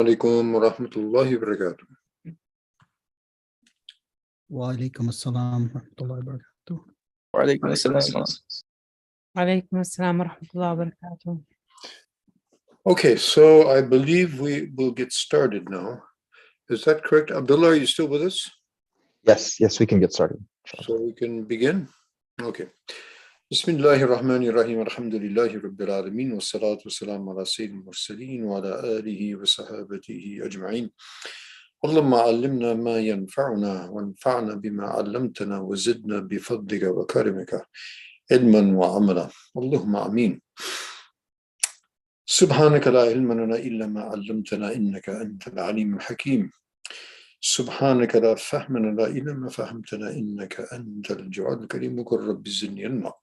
Alaikum wa rahmatullahi wa barakatuh. Wa alaikum assalam wa rahmatullahi wa barakatuh. وعليكم السلام. Alaikum assalam wa rahmatullahi wa barakatuh. Okay, so I believe we will get started now. Is that correct? Abdullah, are you still with us? Yes, we can get started. So we can begin? Okay. Bismillahir Rahmanir Rahim. Alhamdulillahi Rabbil Alameen. Wa salatu wa salam ala Sayyidil Mursaleen wa ala alihi wa sahabatihi ajma'in. Allahumma allimna ma yanfa'una wa anfa'na bima 'allamtana wa zidna bi fadlika wa karimika ilman wa amala. Allahumma ameen. Subhanaka la ilma lana illa ma 'allamtana innaka antal alimul hakim. Subhanaka la fahma lana illa ma fahamtana innaka antal jawad karim rabbi zidni ilma.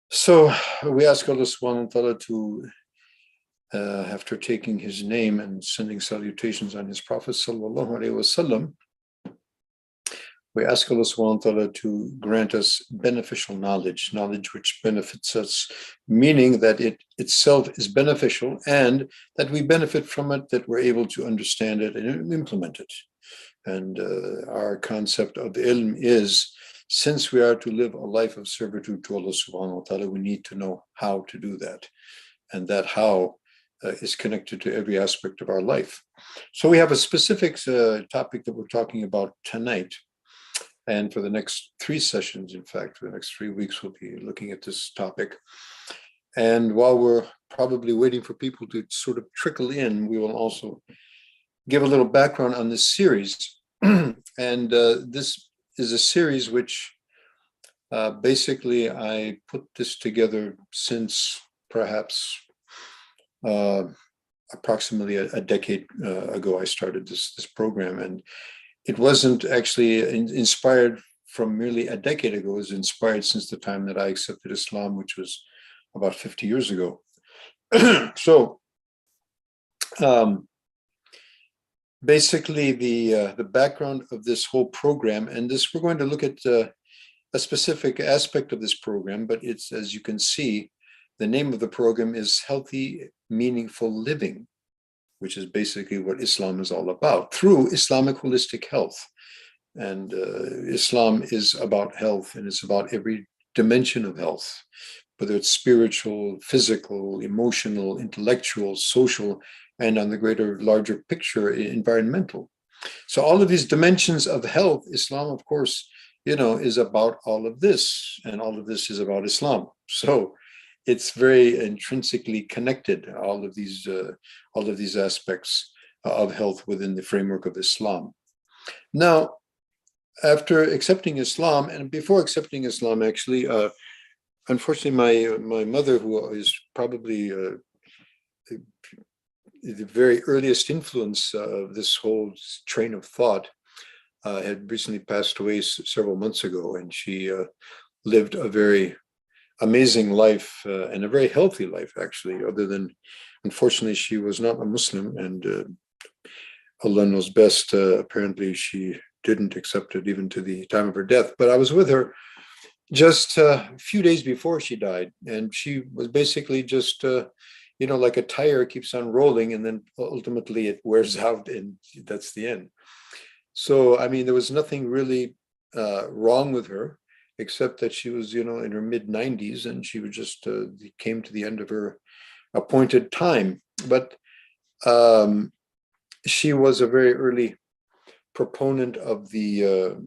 So we ask Allah subhanahu wa ta'ala to, after taking his name and sending salutations on his Prophet sallallahu alaihi wasallam, we ask Allah subhanahu wa ta'ala to grant us beneficial knowledge which benefits us, meaning that it itself is beneficial and that we benefit from it, that we're able to understand it and implement it. And our concept of ilm is, since we are to live a life of servitude to Allah subhanahu wa ta'ala, we need to know how to do that. And that how is connected to every aspect of our life. So we have a specific topic that we're talking about tonight. And for the next 3 sessions, in fact, for the next 3 weeks, we'll be looking at this topic. And while we're probably waiting for people to sort of trickle in, we will also give a little background on this series. And this is a series which basically I put this together since perhaps approximately a decade ago. I started this program, and it wasn't actually inspired from merely a decade ago. It was inspired since the time that I accepted Islam, which was about 50 years ago. So basically the background of this whole program, and this, we're going to look at a specific aspect of this program, but it's, as you can see, the name of the program is Healthy, Meaningful Living, which is basically what Islam is all about, through Islamic holistic health. And Islam is about health, and it's about every dimension of health, whether it's spiritual, physical, emotional, intellectual, social, and on the greater, larger picture, environmental. So all of these dimensions of health, Islam, of course, is about all of this, and all of this is about Islam. So it's very intrinsically connected, all of these aspects of health within the framework of Islam. Now, after accepting Islam, and before accepting Islam, actually, unfortunately, my mother, who is probably the very earliest influence of this whole train of thought, had recently passed away several months ago, and she lived a very amazing life and a very healthy life, actually, other than, unfortunately, she was not a Muslim, and Allah knows best, apparently she didn't accept it even to the time of her death. But I was with her just a few days before she died, and she was basically just, like a tire keeps on rolling, and then ultimately it wears out, and that's the end. So, I mean, there was nothing really wrong with her, except that she was, in her mid-90s, and she was just came to the end of her appointed time. But she was a very early proponent of the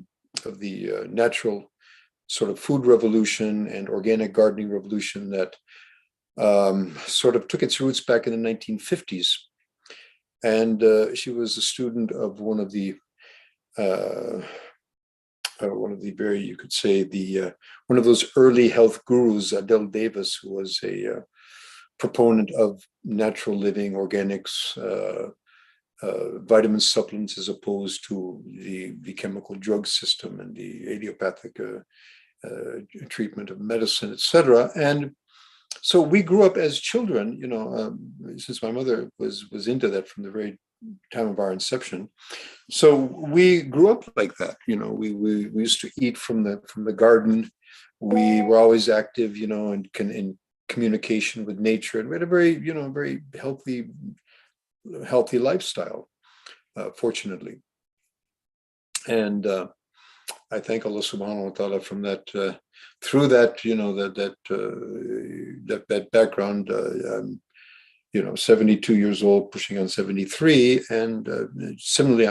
natural sort of food revolution and organic gardening revolution that sort of took its roots back in the 1950s. And she was a student of one of the very, you could say, one of those early health gurus, Adele Davis, who was a proponent of natural living, organics, vitamin supplements, as opposed to the chemical drug system and the idiopathic treatment of medicine, etc. And so we grew up as children, since my mother was into that from the very time of our inception. So we grew up like that. We used to eat from the garden. We were always active, in communication with nature, and we had a very, very healthy healthy lifestyle, fortunately. And I thank Allah subhanahu wa ta'ala from that, through that, that background. I'm 72 years old, pushing on 73. And similarly,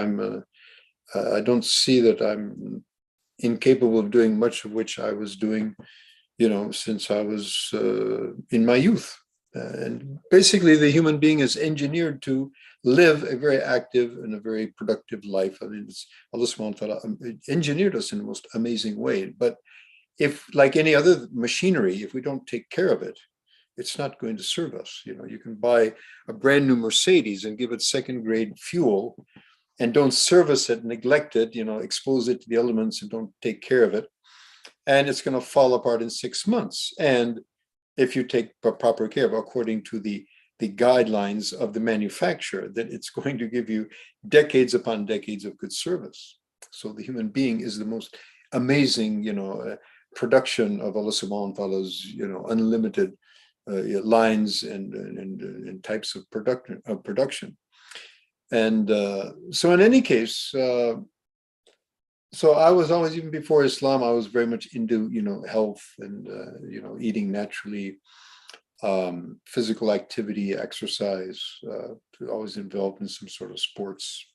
I don't see that I'm incapable of doing much of which I was doing, since I was in my youth. And basically, the human being is engineered to live a very active and a very productive life. I mean, Allah subhanahu wa ta'ala engineered us in the most amazing way. But if, like any other machinery, if we don't take care of it, it's not going to serve us. You can buy a brand new Mercedes and give it second grade fuel and don't service it, neglect it, expose it to the elements and don't take care of it. And it's going to fall apart in 6 months. And if you take proper care of, according to the guidelines of the manufacturer, then it's going to give you decades upon decades of good service. So the human being is the most amazing, production of Allah subhanahu wa ta'ala's, unlimited lines and types of production. And so in any case, so I was always, even before Islam, I was very much into, health and, eating naturally, physical activity, exercise, always involved in some sort of sports,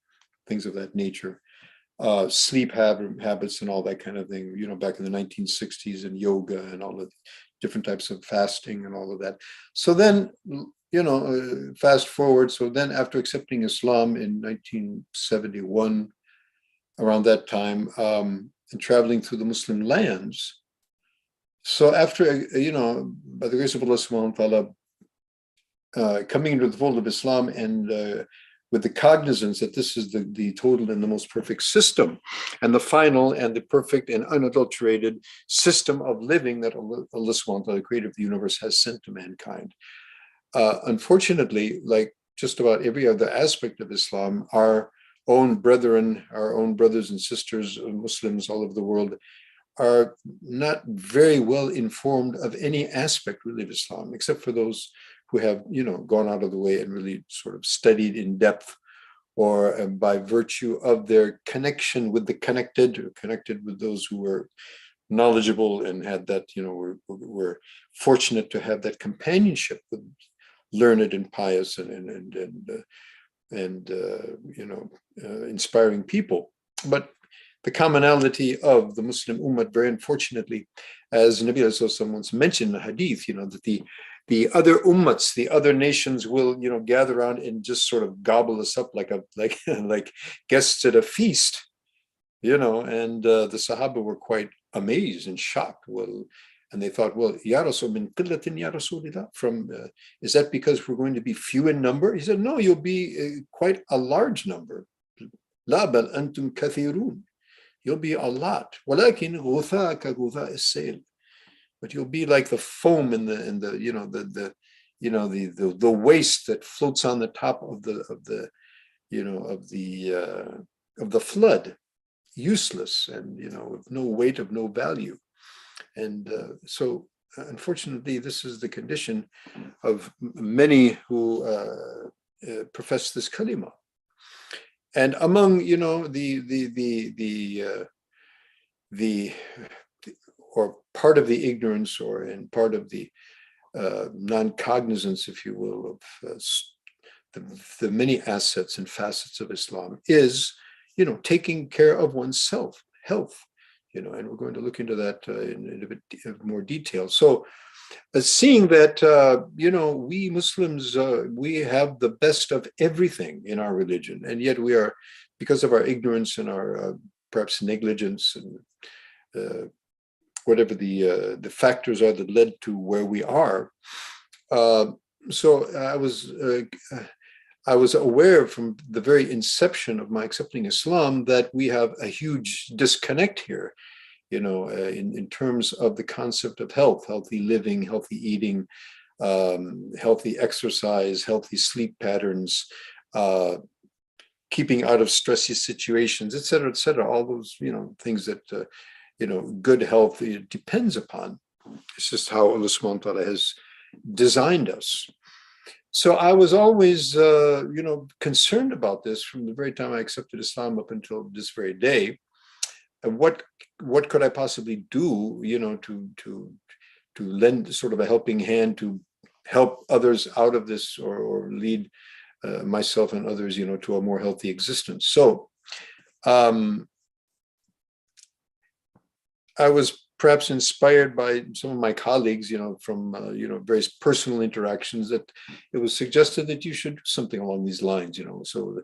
things of that nature, sleep habits and all that kind of thing, back in the 1960s, and yoga and all of the different types of fasting and all of that. So then, fast forward. So then after accepting Islam in 1971, around that time, and traveling through the Muslim lands. So after, by the grace of Allah subhanahu wa ta'ala, coming into the fold of Islam and with the cognizance that this is the total and the most perfect system and the final and the perfect and unadulterated system of living that Allah subhanahu wa ta'ala, creator of the universe, has sent to mankind. Unfortunately, like just about every other aspect of Islam, our own brothers and sisters, Muslims all over the world, are not very well informed of any aspect really of Islam, except for those who have, gone out of the way and really sort of studied in depth, or by virtue of their connection with the connected, or connected with those who were knowledgeable and had that, were fortunate to have that companionship with learned and pious and inspiring people. But the commonality of the Muslim ummah, very unfortunately, as Nabi Sallallahu once mentioned in the hadith, that the other ummats, the other nations will, gather around and just sort of gobble us up like guests at a feast, and the Sahaba were quite amazed and shocked. Well, and they thought, well, Ya Rasul, min qillatin ya Rasulillah, is that because we're going to be few in number? He said, no, you'll be quite a large number. La bal antum kathirun. You'll be a lot. Walakin ghutha ka ghutha as-sayl. But you'll be like the foam in the waste that floats on the top of the flood, useless and with no weight, of no value. And so, unfortunately, this is the condition of many who profess this kalima. And among or part of the ignorance, or in part of the non-cognizance, if you will, of the many assets and facets of Islam is, taking care of oneself, health. And we're going to look into that in a bit of more detail. So, seeing that, we Muslims, we have the best of everything in our religion, and yet we are, because of our ignorance and our perhaps negligence and whatever the factors are that led to where we are. So I was aware from the very inception of my accepting Islam that we have a huge disconnect here, in terms of the concept of health, healthy living, healthy eating, healthy exercise, healthy sleep patterns, keeping out of stressy situations, et cetera, all those, things that, good health depends upon. It's just how Allah subhanahu wa ta'ala has designed us. So I was always, concerned about this from the very time I accepted Islam up until this very day. And what could I possibly do, to lend sort of a helping hand to help others out of this, or lead myself and others, to a more healthy existence. So I was perhaps inspired by some of my colleagues, from various personal interactions, that it was suggested that you should do something along these lines. So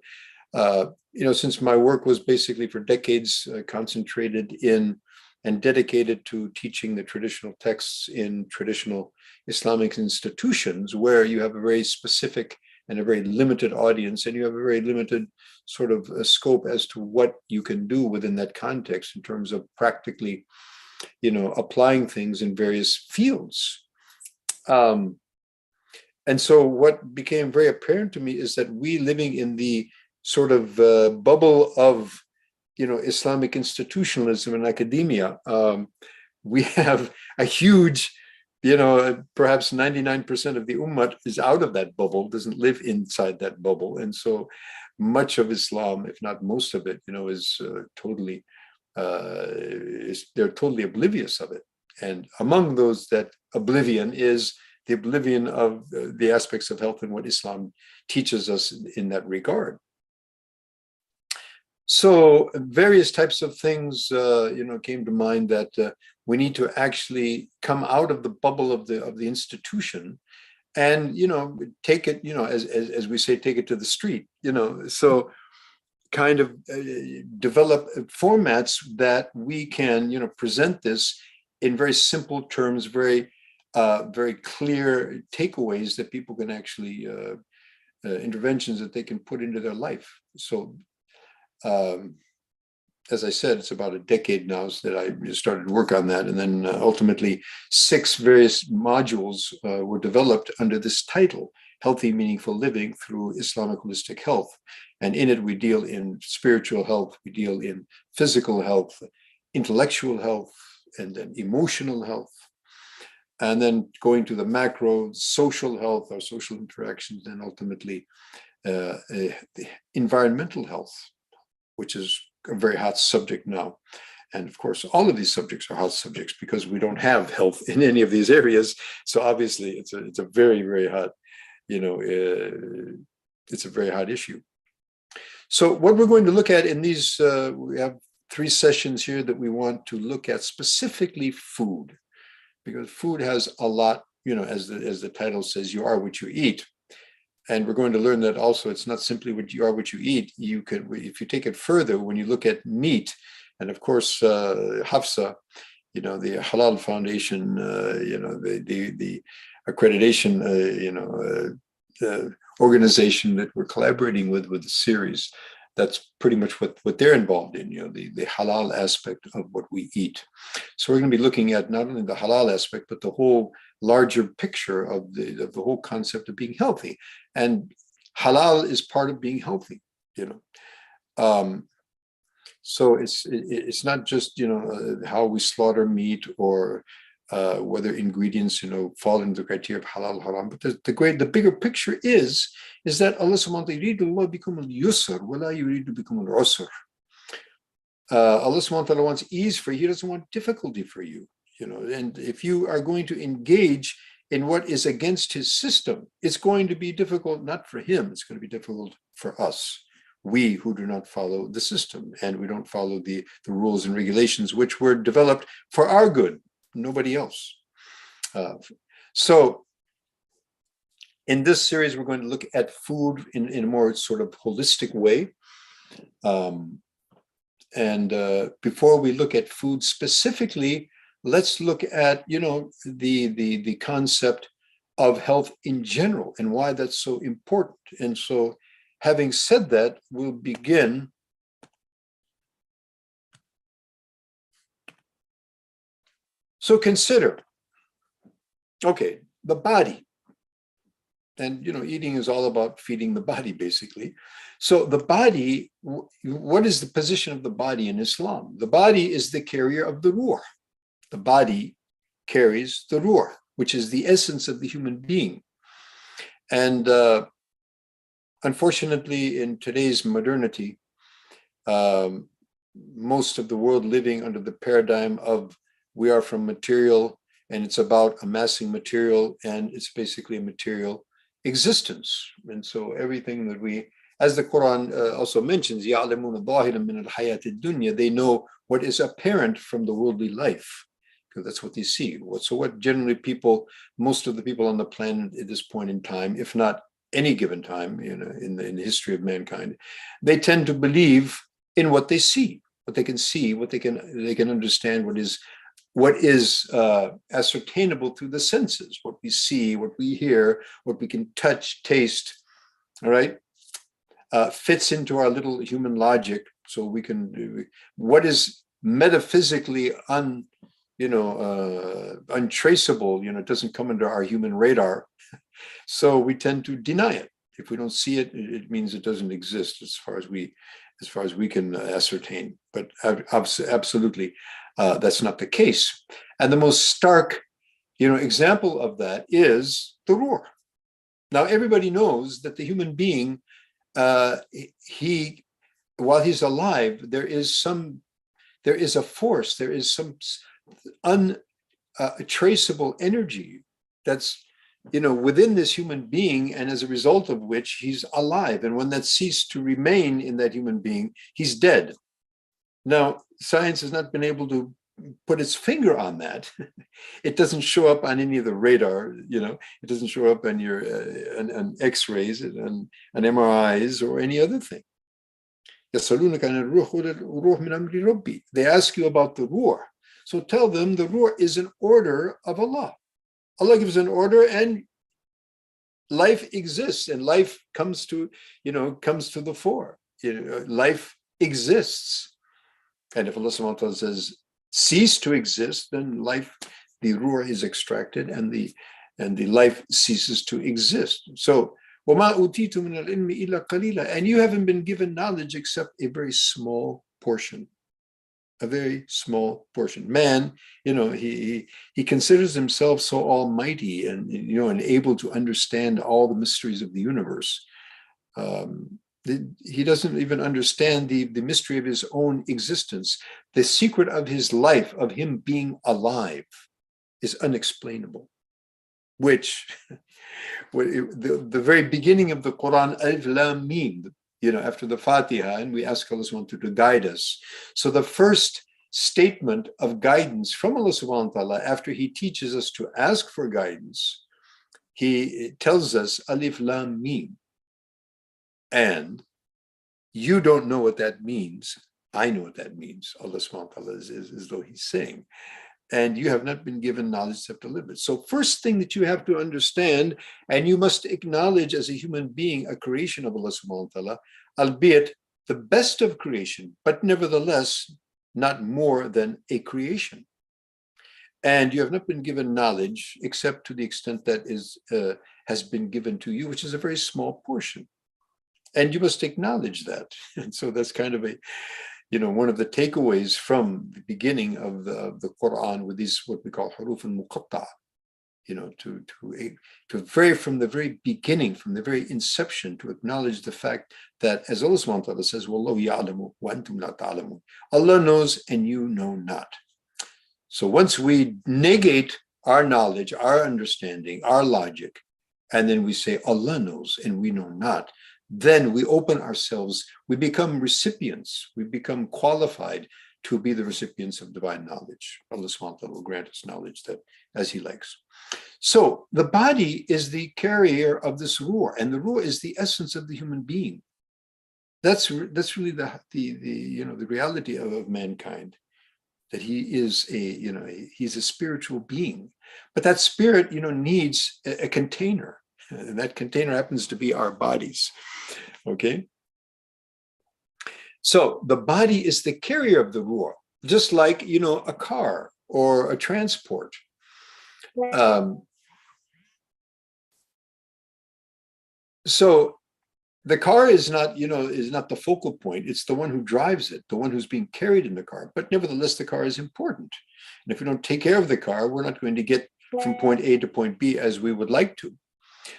since my work was basically for decades concentrated in and dedicated to teaching the traditional texts in traditional Islamic institutions, where you have a very specific and a very limited audience, and you have a very limited sort of scope as to what you can do within that context in terms of practically, applying things in various fields. And so what became very apparent to me is that we, living in the sort of bubble of, Islamic institutionalism and academia, we have a huge, perhaps 99% of the ummah is out of that bubble, doesn't live inside that bubble. And so much of Islam, if not most of it, is totally, they're totally oblivious of it. And among those, that oblivion is the oblivion of the aspects of health and what Islam teaches us in that regard. So various types of things, came to mind, that we need to actually come out of the bubble of the institution, and take it, as we say, take it to the street. So kind of develop formats that we can, present this in very simple terms, very clear takeaways that people can actually interventions that they can put into their life. So. As I said, it's about a decade now that I started to work on that. And then ultimately 6 various modules were developed under this title, Healthy, Meaningful Living Through Islamic Holistic Health. And in it, we deal in spiritual health, we deal in physical health, intellectual health, and then emotional health. And then going to the macro, social health, our social interactions, and ultimately environmental health, which is a very hot subject now. And of course, all of these subjects are hot subjects because we don't have health in any of these areas. So obviously it's a very, very hot, it's a very hot issue. So what we're going to look at in these, we have 3 sessions here that we want to look at, specifically food, because food has a lot, as the title says, you are what you eat. And we're going to learn that also it's not simply what you are, what you eat. You could, if you take it further, when you look at meat, and of course, Hafsa, the Halal Foundation, the accreditation, organization that we're collaborating with the series, that's pretty much what they're involved in, the halal aspect of what we eat. So we're going to be looking at not only the halal aspect, but the whole larger picture of the whole concept of being healthy. And halal is part of being healthy, so it's not just how we slaughter meat, or whether ingredients fall into the criteria of halal, haram. But the bigger picture is that Allah subhanahu wa ta'ala Allah subhanahu wa ta'ala wants ease for you. He doesn't want difficulty for you. And if you are going to engage in what is against his system, it's going to be difficult, not for him, it's going to be difficult for us, we who do not follow the system, and we don't follow the rules and regulations which were developed for our good, nobody else. So in this series, we're going to look at food in a more sort of holistic way. Before we look at food specifically, let's look at the concept of health in general and why that's so important. And so, having said that, we'll begin. So consider, okay, the body. And eating is all about feeding the body, basically. So the body, what is the position of the body in Islam? The body is the carrier of the ruh. The body carries the ruh, which is the essence of the human being. And unfortunately, in today's modernity, most of the world living under the paradigm of we are from material, and it's about amassing material, and it's basically a material existence. And so everything that we, as the Quran also mentions, يَعْلَمُونَ ظَاهِرًا مِنَ الْحَيَاةِ الدُّنْيَا, they know what is apparent from the worldly life, because that's what they see. So what generally people, most of the people on the planet at this point in time, if not any given time, in the history of mankind, they tend to believe in what they see, what they can see, what they can understand, what is ascertainable through the senses, what we see, what we hear, what we can touch, taste, all right, fits into our little human logic. So we can do what is metaphysically untraceable, it doesn't come under our human radar. So we tend to deny it. If we don't see it, it means it doesn't exist as far as we can ascertain. But absolutely, that's not the case. And the most stark, example of that is the ruh. Now, everybody knows that the human being, while he's alive, there is a force, there is some untraceable energy that's within this human being, and as a result of which he's alive. And when that ceased to remain in that human being, he's dead. Now, science has not been able to put its finger on that. It doesn't show up on any of the radar, it doesn't show up on your on X-rays and on MRIs or any other thing. They ask you about the ruh. So tell them the ruh is an order of Allah. Allah gives an order, and life exists, and life comes to the fore. Life exists. And if Allah subhanahu wa ta'ala says cease to exist, then the ruh is extracted, and the life ceases to exist. So وَمَا أُوتِيتُم مِّنَ الْعِلْمِ إِلَّا قَلِيلًا, and you haven't been given knowledge except a very small portion. A very small portion. Man, he considers himself so almighty and and able to understand all the mysteries of the universe. He doesn't even understand the mystery of his own existence. The secret of his life, of him being alive, is unexplainable. Which, the very beginning of the Quran, Alif Lam Mim, after the Fatiha, and we ask Allah subhanahu wa ta'ala to guide us. So the first statement of guidance from Allah subhanahu wa ta'ala, after he teaches us to ask for guidance, he tells us Alif Lam Mim. And you don't know what that means. I know what that means. Allah subhanahu wa ta'ala is as though he's saying. And you have not been given knowledge except a little bit. So first thing that you have to understand, and you must acknowledge as a human being, a creation of Allah subhanahu wa ta'ala, albeit the best of creation, but nevertheless not more than a creation. And you have not been given knowledge except to the extent that has been given to you, which is a very small portion. And you must acknowledge that. And so that's kind of one of the takeaways from the beginning of the Quran with these, what we call huruf al-muqatta, from the very beginning, from the very inception, to acknowledge the fact that, as Allah subhanahu wa ta'ala says, Wallahu ya'lamu wa antum la ta'lamun. Allah knows and you know not. So once we negate our knowledge, our understanding, our logic, and then we say Allah knows and we know not, then we open ourselves, we become recipients, we become qualified to be the recipients of divine knowledge. Allah subhanahu wa ta'ala will grant us knowledge that as he likes. So the body is the carrier of this ruh, and the ruh is the essence of the human being. That's really the reality of mankind, that he is he's a spiritual being. But that spirit, needs a container. And that container happens to be our bodies, okay? So the body is the carrier of the ruh, just like, a car or a transport. So the car is not the focal point. It's the one who drives it, the one who's being carried in the car. But nevertheless, the car is important. And if we don't take care of the car, we're not going to get from point A to point B as we would like to.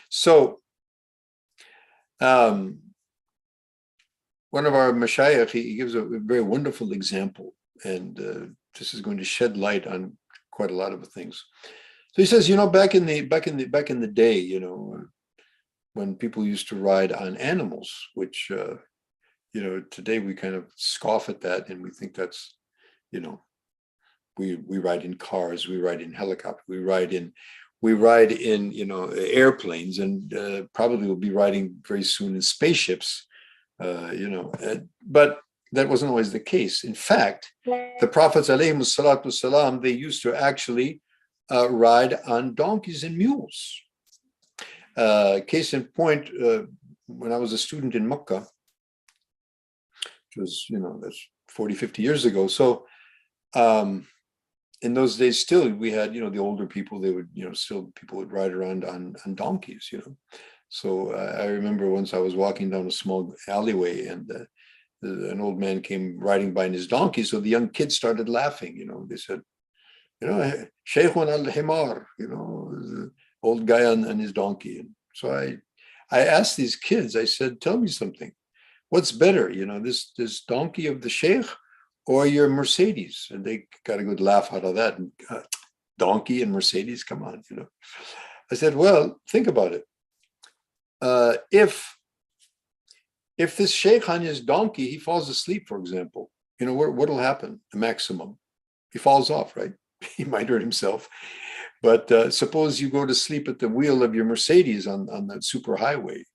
So One of our mashayikh, he gives a very wonderful example, and this is going to shed light on quite a lot of things. So he says, back in the day, when people used to ride on animals, which today we kind of scoff at that, and we think that's, we ride in cars, we ride in helicopters, we ride in airplanes, and probably will be riding very soon in spaceships. But that wasn't always the case. In fact, the prophets alayhimus salatu wasalam, they used to actually ride on donkeys and mules. Case in point, when I was a student in Mecca, which was, that's 40, 50 years ago. So in those days, still, we had, the older people, they would, still people would ride around on donkeys, So I remember once I was walking down a small alleyway, and an old man came riding by in his donkey. So the young kids started laughing, they said, Shaikh al-Himar, the old guy on his donkey. And so I asked these kids, I said, tell me something. What's better, this donkey of the Shaikh or your Mercedes? And they got a good laugh out of that. And donkey and Mercedes, come on, I said, well, think about it. If this Shaikh on his donkey, he falls asleep, for example, what'll happen? The maximum, he falls off, right? He might hurt himself. But suppose you go to sleep at the wheel of your Mercedes on that super highway,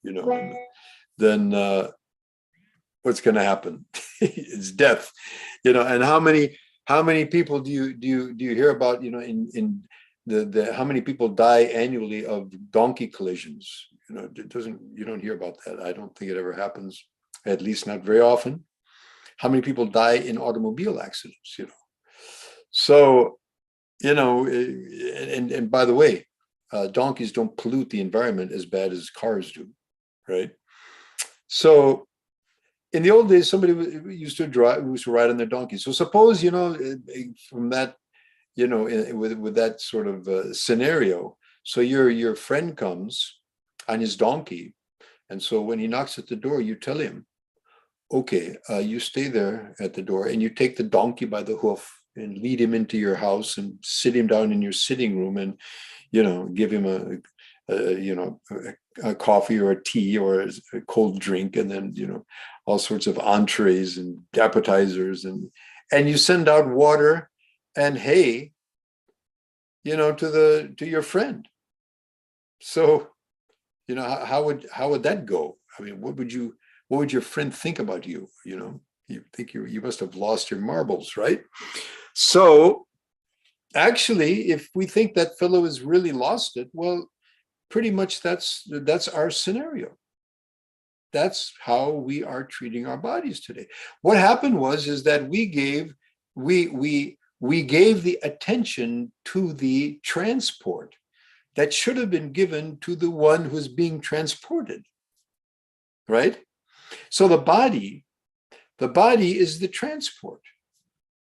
then what's going to happen? It's death, And how many people do you hear about? In the how many people die annually of donkey collisions? You don't hear about that. I don't think it ever happens, at least not very often. How many people die in automobile accidents? So. And by the way, donkeys don't pollute the environment as bad as cars do, right? So in the old days, somebody used to ride on their donkey. So suppose, from that, with that sort of scenario, so your friend comes on his donkey, and so when he knocks at the door, you tell him, okay, you stay there at the door, and you take the donkey by the hoof and lead him into your house and sit him down in your sitting room, and give him a coffee or a tea or a cold drink, and then all sorts of entrees and appetizers, and you send out water and hay to your friend. So how would that go? I mean, what would your friend think about you? You think you must have lost your marbles, right? So actually, if we think that fellow has really lost it, well, pretty much that's our scenario. That's how we are treating our bodies today. What happened is that we gave the attention to the transport that should have been given to the one who's being transported, right? So the body is the transport.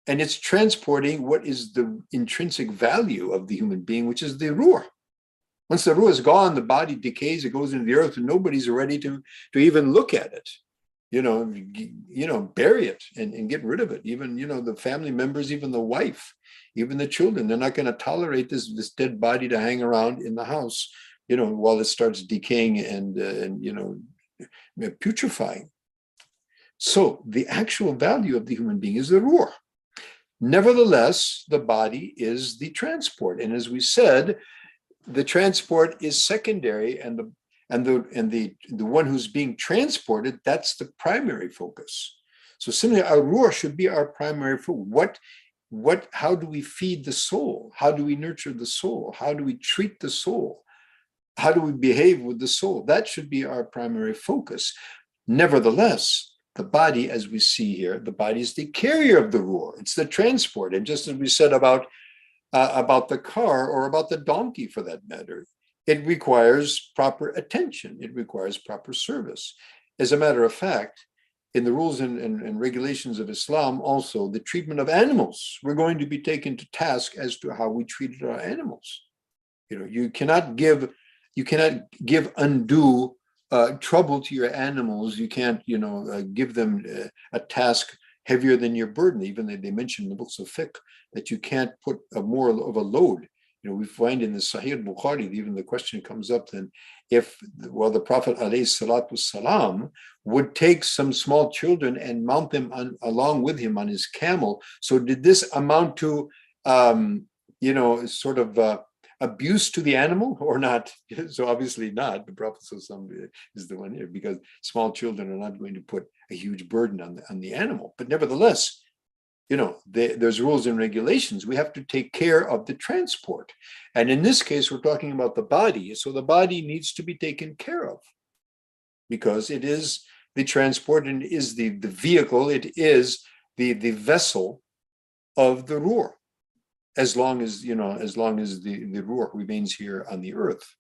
And it's transporting what is the intrinsic value of the human being, which is the ruh. Once the ruh is gone, the body decays, it goes into the earth, and nobody's ready to even look at it, bury it and get rid of it. Even, the family members, even the wife, even the children, they're not going to tolerate this dead body to hang around in the house, while it starts decaying and putrefying. So the actual value of the human being is the ruh. Nevertheless, the body is the transport. And as we said, the transport is secondary, and the one who's being transported, that's the primary focus. So similarly, our ruh should be our primary focus. How do we feed the soul? How do we nurture the soul? How do we treat the soul? How do we behave with the soul? That should be our primary focus. Nevertheless, the body, as we see here, the body is the carrier of the ruh. It's the transport. And just as we said about the car, or about the donkey for that matter, it requires proper attention. It requires proper service. As a matter of fact, in the rules and regulations of Islam, also the treatment of animals, we're going to be taken to task as to how we treated our animals. You cannot give undue trouble to your animals. You can't, give them a task heavier than your burden. Even they mention in the books of fiqh that you can't put more of a load. We find in the Sahih Bukhari, even the question comes up then, if, the Prophet ﷺ would take some small children and mount them along with him on his camel. So did this amount to, sort of abuse to the animal or not? So obviously not. The Prophet ﷺ is the one here, because small children are not going to put a huge burden on the animal. But nevertheless, there's rules and regulations. We have to take care of the transport. And in this case, we're talking about the body. So the body needs to be taken care of because it is the transport and it is the vehicle. It is the vessel of the ruh, as long as the ruh remains here on the earth.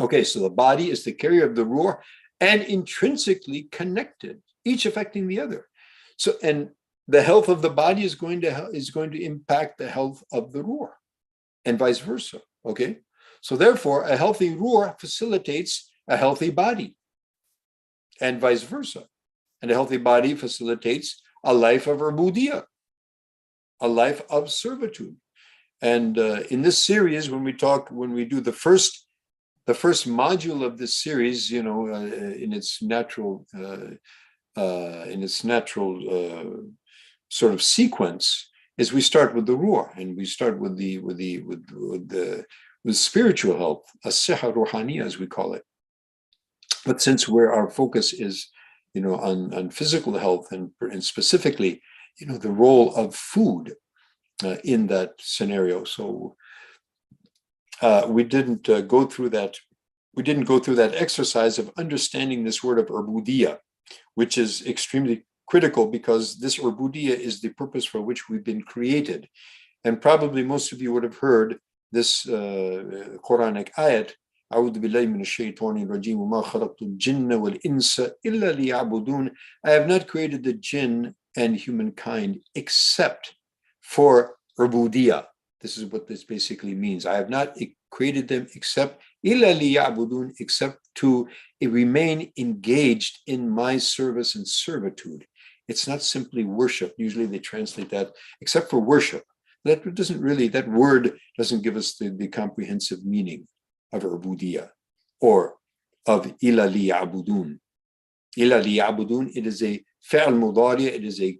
Okay, so the body is the carrier of the ruh and intrinsically connected, each affecting the other. So, and the health of the body is going to impact the health of the ruh, and vice versa. Okay, so therefore, a healthy ruh facilitates a healthy body, and vice versa, and a healthy body facilitates a life of ubudiyah, a life of servitude. And in this series, when we do the first module of this series, in its natural sort of sequence, is we start with the ruh, and we start with spiritual health, as-sihha ruhaniyya, as we call it. But since our focus is, on physical health and specifically, the role of food in that scenario, so we didn't go through that. We didn't go through that exercise of understanding this word of ubudiyya, which is extremely critical, because this ubudiyya is the purpose for which we've been created. And probably most of you would have heard this Quranic ayat, أعوذ بالله من الشيطان الرجيم وما خلقت الجن والإنس إلا ليعبدون. I have not created the jinn and humankind except for ubudiyya. This is what this basically means. I have not created them except إلا ليعبدون, except to remain engaged in my service and servitude. It's not simply worship. Usually they translate that except for worship. That word doesn't give us the comprehensive meaning of ubudiyya or of ila liya'budun. Ila liya'budun, it is a fi'l mudari, it is a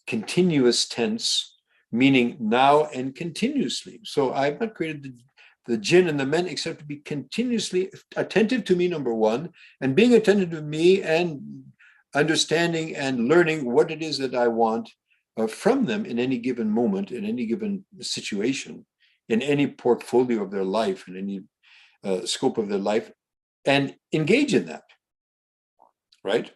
continuous tense, meaning now and continuously. So I have not created the jinn and the men except to be continuously attentive to me, number one, and being attentive to me and understanding and learning what it is that I want from them in any given moment, in any given situation, in any portfolio of their life, in any scope of their life, and engage in that, right?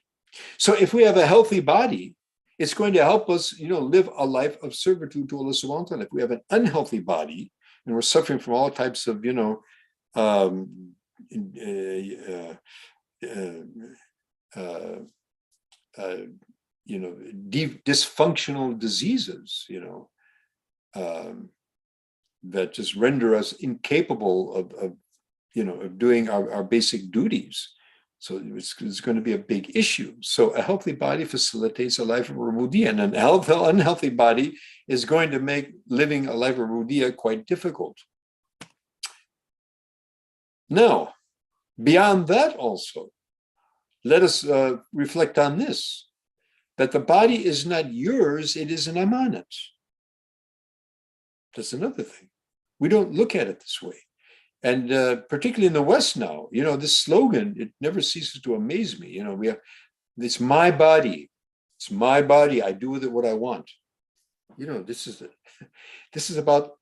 So if we have a healthy body, it's going to help us, live a life of servitude to Allah subhanahu wa ta'ala. If we have an unhealthy body and we're suffering from all types of, dysfunctional diseases, that just render us incapable of doing our basic duties. So it's going to be a big issue. So a healthy body facilitates a life of ubudiyya, and an unhealthy body is going to make living a life of ubudiyya quite difficult. Now, beyond that also, let us reflect on this, that the body is not yours, it is an amanat. That's another thing. We don't look at it this way. And particularly in the West now, this slogan, it never ceases to amaze me. We have, it's my body. It's my body. I do with it what I want. This is about,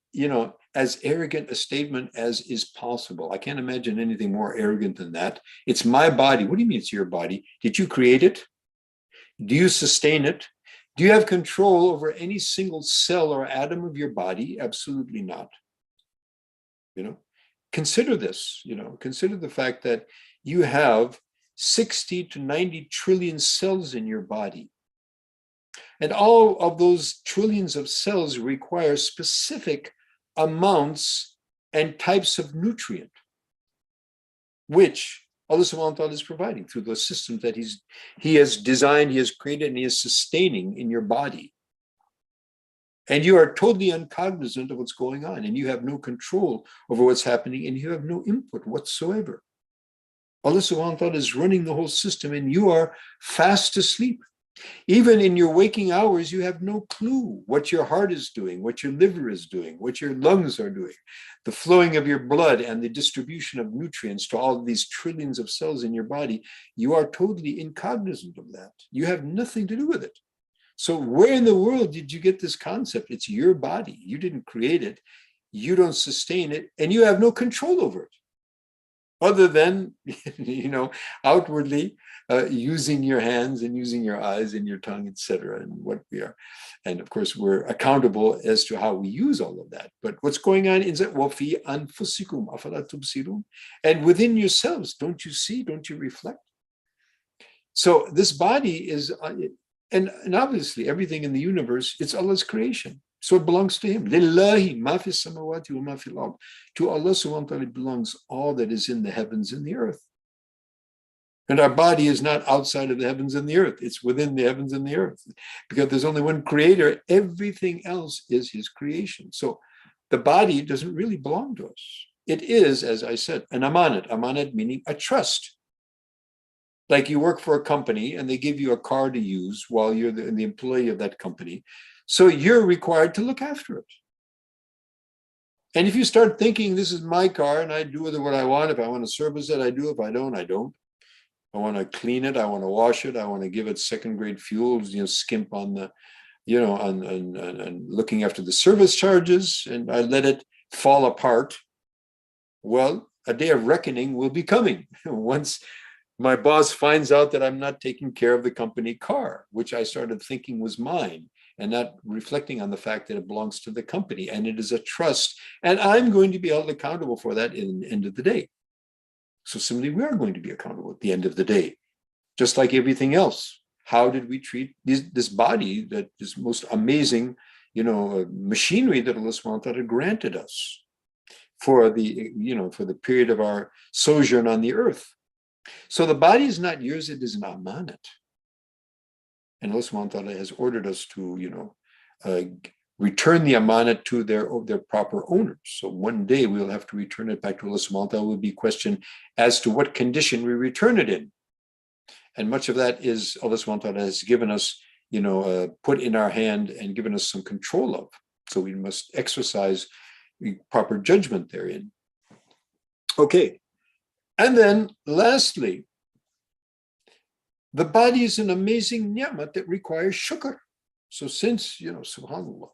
as arrogant a statement as is possible. I can't imagine anything more arrogant than that. It's my body. What do you mean it's your body? Did you create it? Do you sustain it? Do you have control over any single cell or atom of your body? Absolutely not. Consider this, consider the fact that you have 60 to 90 trillion cells in your body. And all of those trillions of cells require specific amounts and types of nutrient, which Allah subhanahu wa ta'ala is providing through those systems that He has designed, He has created, and He is sustaining in your body. And you are totally uncognizant of what's going on, and you have no control over what's happening, and you have no input whatsoever. Allah subhanahu wa ta'ala is running the whole system, and you are fast asleep. Even in your waking hours, you have no clue what your heart is doing, what your liver is doing, what your lungs are doing, the flowing of your blood and the distribution of nutrients to all of these trillions of cells in your body. You are totally incognizant of that. You have nothing to do with it. So where in the world did you get this concept? It's your body. You didn't create it. You don't sustain it, and you have no control over it. Other than, outwardly using your hands and using your eyes and your tongue, etc., and what we are. And of course, we're accountable as to how we use all of that. But what's going on is that وَفِي أَنفُسِكُمْ أَفَلَا تُبْصِرُونَ, and within yourselves, don't you see, don't you reflect? So this body is, and obviously everything in the universe, it's Allah's creation. So it belongs to Him. Lillahi ma fi samawati wa ma fil ard. To Allah subhanahu wa ta'ala belongs all that is in the heavens and the earth. And our body is not outside of the heavens and the earth. It's within the heavens and the earth. Because there's only one creator. Everything else is His creation. So the body doesn't really belong to us. It is, as I said, an amanat. Amanat meaning a trust. Like you work for a company and they give you a car to use while you're the employee of that company. So you're required to look after it. And if you start thinking, this is my car and I do with it what I want, if I want to service it, I do. If I don't, I don't. I want to clean it. I want to wash it. I want to give it second-grade fuels, skimp on the, on looking after the service charges, and I let it fall apart. Well, a day of reckoning will be coming once my boss finds out that I'm not taking care of the company car, which I started thinking was mine, and not reflecting on the fact that it belongs to the company and it is a trust, and I'm going to be held accountable for that in the end of the day. So similarly, we are going to be accountable at the end of the day, just like everything else. How did we treat this body, that is most amazing, machinery that Allah subhanahu wa ta'ala granted us for the period of our sojourn on the earth? So the body is not yours, it is an amanat. And Allah subhanahu wa ta'ala has ordered us to, return the amanat to their proper owners. So one day we'll have to return it back to Allah subhanahu wa ta'ala. Will be questioned as to what condition we return it in. And much of that is Allah subhanahu wa ta'ala has given us, put in our hand and given us some control of. So we must exercise proper judgment therein. Okay. And then lastly, the body is an amazing ni'mat that requires shukr. So since, subhanAllah,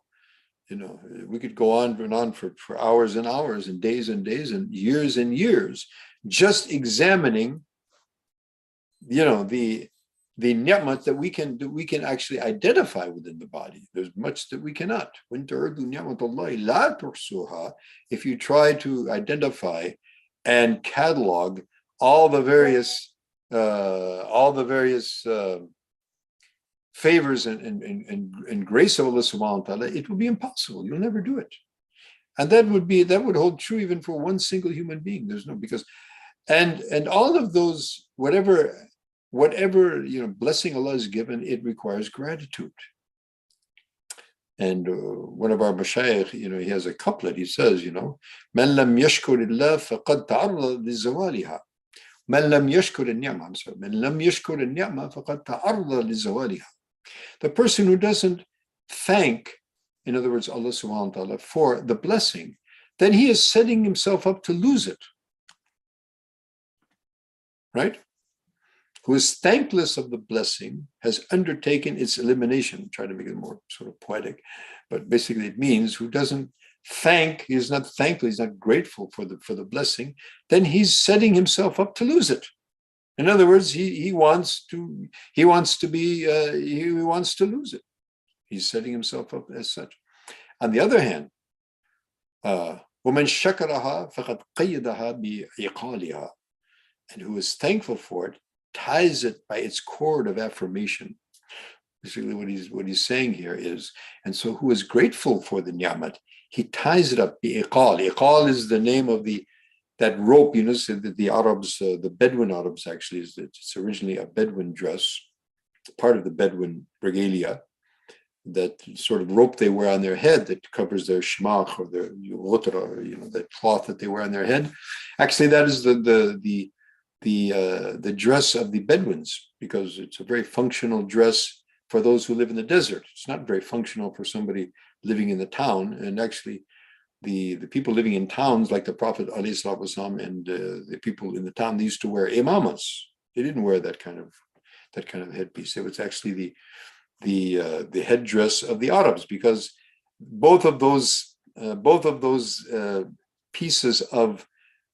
we could go on and on for hours and hours and days and years, just examining, the ni'mat that we can actually identify within the body. There's much that we cannot. If you try to identify and catalog all the various favors and grace of Allah subhanahu wa ta'ala, it will be impossible. You'll never do it. And that would hold true even for one single human being. And all of those, whatever blessing Allah has given, it requires gratitude. And one of our mashayikh, he has a couplet. He says, "Man lam yashkurillah faqad ta'arrada lizawaliha. Man lam yashkur al-ni'ma." I'm sorry. "Man lam yashkur al-ni'ma faqad ta'arrada lizawaliha." The person who doesn't thank, in other words, Allah subhanahu wa ta'ala, for the blessing, then he is setting himself up to lose it. Right? Who is thankless of the blessing has undertaken its elimination. Try to make it more sort of poetic, but basically it means who doesn't thank, he's not thankful, he's not grateful for the blessing, then he's setting himself up to lose it. In other words, he wants to lose it. He's setting himself up as such. On the other hand, وَمَنْ شَكَرَهَا فَقَدْ قَيَّدَهَا بِعِقَالِهَا, and who is thankful for it, ties it by its cord of affirmation. Basically what he's saying here is, and so who is grateful for the ni'mat, he ties it up. Iqal is the name of the that rope, so that the Arabs, the Bedouin Arabs actually, it's originally a Bedouin dress, part of the Bedouin regalia, that sort of rope they wear on their head that covers their shmach or their ghutra, or that cloth that they wear on their head. Actually, that is the dress of the Bedouins, because it's a very functional dress for those who live in the desert. It's not very functional for somebody living in the town. And actually, the people living in towns, like the Prophet ﷺ and the people in the town, they used to wear imamas. They didn't wear that kind of headpiece. It was actually the headdress of the Arabs, because both of those pieces of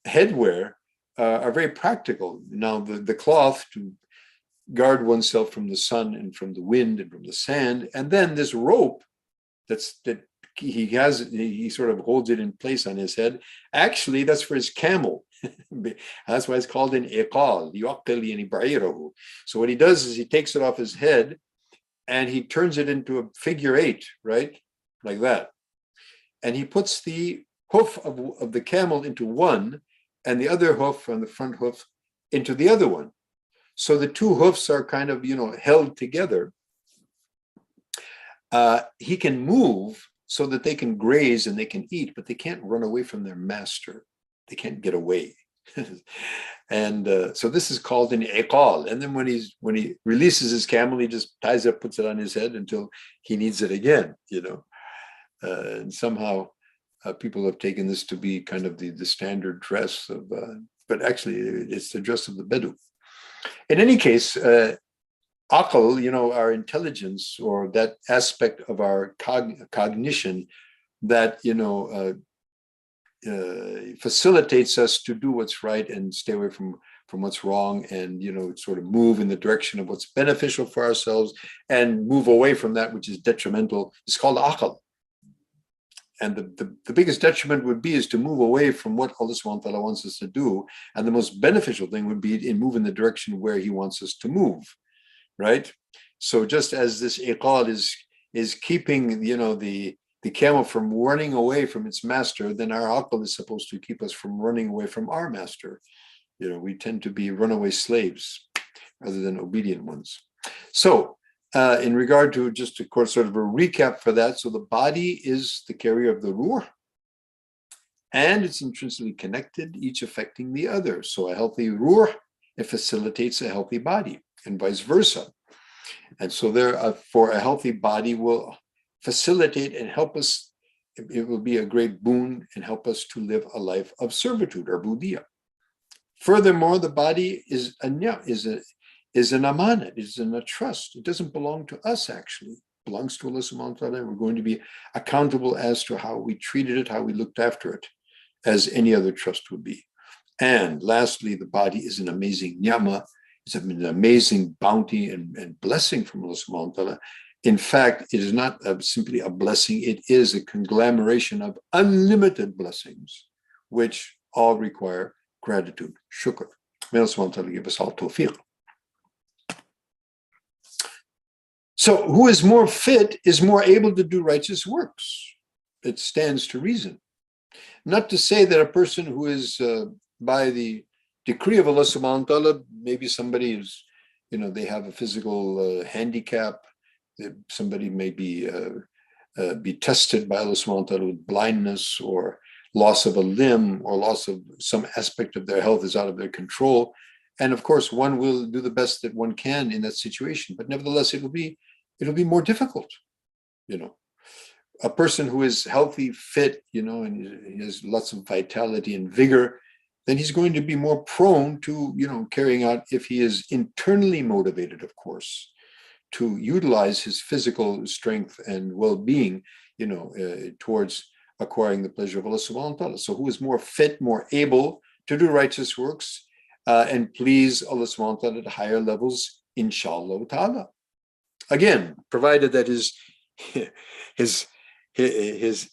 headwear are very practical. Now, the cloth to guard oneself from the sun and from the wind and from the sand, and then this rope that he sort of holds it in place on his head. Actually, that's for his camel. That's why it's called an iqal. So what he does is he takes it off his head and he turns it into a figure 8, right? Like that. And he puts the hoof of the camel into one and the other hoof on the front hoof into the other one. So the two hoofs are kind of, held together. He can move so that they can graze and they can eat, but they can't run away from their master. They can't get away. And so this is called an iqal. And then when he releases his camel, he just ties it, puts it on his head until he needs it again, and somehow people have taken this to be kind of the standard dress of, but actually it's the dress of the Bedou. In any case, aql, our intelligence, or that aspect of our cognition that, facilitates us to do what's right and stay away from what's wrong, and sort of move in the direction of what's beneficial for ourselves and move away from that which is detrimental. It's called aql. And the biggest detriment would be is to move away from what Allah subhanahu wa ta'ala wants us to do. And the most beneficial thing would be in move in the direction where he wants us to move, right? So just as this iqal is keeping, the camel from running away from its master, then our aql is supposed to keep us from running away from our master. We tend to be runaway slaves rather than obedient ones. So in regard to, just of course, sort of a recap for that, so the body is the carrier of the ruh, and it's intrinsically connected, each affecting the other. So a healthy ruh, it facilitates a healthy body, and vice versa. And so for a healthy body will facilitate and help us. It will be a great boon and help us to live a life of servitude, or budia. Furthermore, the body is an amanat, is in a trust. It doesn't belong to us, actually. It belongs to Allah subhanahu wa ta'ala, and we're going to be accountable as to how we treated it, how we looked after it, as any other trust would be. And lastly, the body is an amazing ni'mah. It's an amazing bounty and blessing from Allah subhanahu wa ta'ala. In fact, it is not simply a blessing, it is a conglomeration of unlimited blessings, which all require gratitude, shukr. May Allah subhanahu wa ta'ala give us all tawfiq. So who is more fit is more able to do righteous works. It stands to reason. Not to say that a person who is by the decree of Allah subhanahu wa ta'ala, maybe somebody is, they have a physical handicap, somebody may be tested by Allah subhanahu wa ta'ala with blindness or loss of a limb or loss of some aspect of their health is out of their control. And of course, one will do the best that one can in that situation, but nevertheless, it'll be more difficult. A person who is healthy, fit, and he has lots of vitality and vigor, then he's going to be more prone to, carrying out, if he is internally motivated, of course, to utilize his physical strength and well-being, towards acquiring the pleasure of Allah subhanahu wa ta'ala. So who is more fit, more able to do righteous works and please Allah subhanahu wa ta'ala at higher levels, inshallah ta'ala. Again, provided that his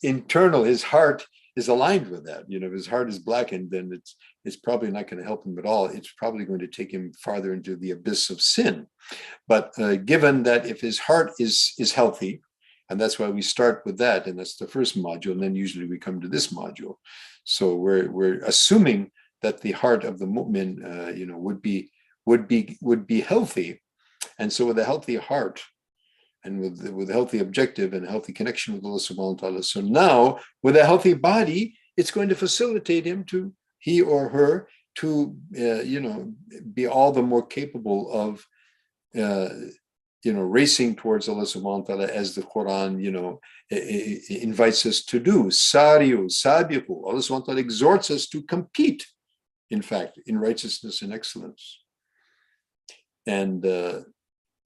internal, his heart is aligned with that. If his heart is blackened, then it's probably not going to help him at all. It's probably going to take him farther into the abyss of sin. But given that if his heart is healthy, and that's why we start with that, and that's the first module, and then usually we come to this module. So we're assuming that the heart of the mu'min, would be healthy. And so with a healthy heart and with a healthy objective and a healthy connection with Allah subhanahu wa ta'ala. So now with a healthy body, it's going to facilitate he or her to, be all the more capable of, racing towards Allah subhanahu wa ta'ala, as the Quran, invites us to do. Sari'u, sabiqu. Allah subhanahu wa ta'ala exhorts us to compete, in fact, in righteousness and excellence. And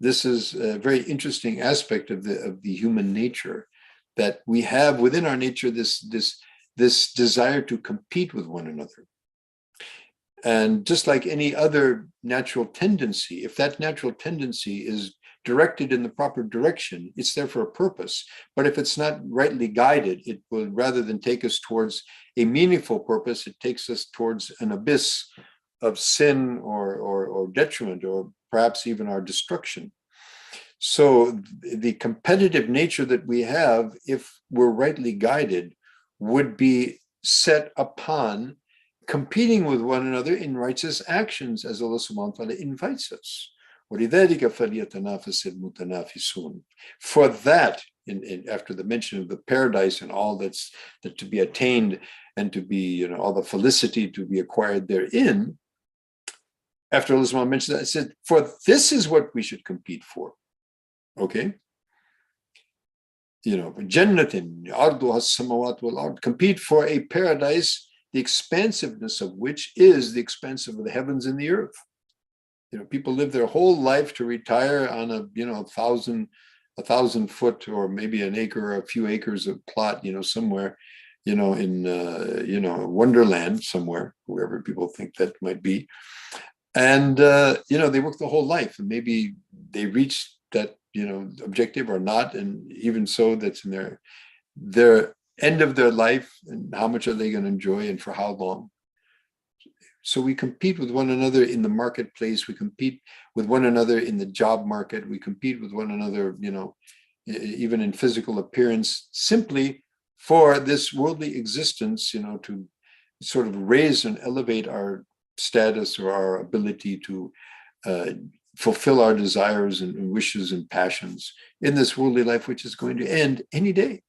this is a very interesting aspect of the human nature, that we have within our nature this desire to compete with one another. And just like any other natural tendency, if that natural tendency is directed in the proper direction, it's there for a purpose. But if it's not rightly guided, it will, rather than take us towards a meaningful purpose, it takes us towards an abyss of sin or detriment, or perhaps even our destruction. So the competitive nature that we have, if we're rightly guided, would be set upon competing with one another in righteous actions, as Allah subhanahu wa ta'ala invites us. وَلِذَلِكَ فَلْيَتَنَافَسِ الْمُتَنَافِسُونَ. For that, after the mention of the paradise and all that to be attained, and to be, all the felicity to be acquired therein, after Allah subhanahu wa ta'ala mentioned that, it said, for this is what we should compete for. Okay? Jannatin, arduha as-samawat wal ard, compete for a paradise, the expansiveness of which is the expanse of the heavens and the earth. People live their whole life to retire on a 1,000-foot, or maybe an acre or a few acres of plot, somewhere, in Wonderland somewhere, wherever people think that might be. And, they work the whole life, and maybe they reach that, objective or not. And even so, that's in their end of their life, and how much are they going to enjoy and for how long. So we compete with one another in the marketplace. We compete with one another in the job market. We compete with one another, even in physical appearance, simply for this worldly existence, to sort of raise and elevate our status or our ability to fulfill our desires and wishes and passions in this worldly life, which is going to end any day.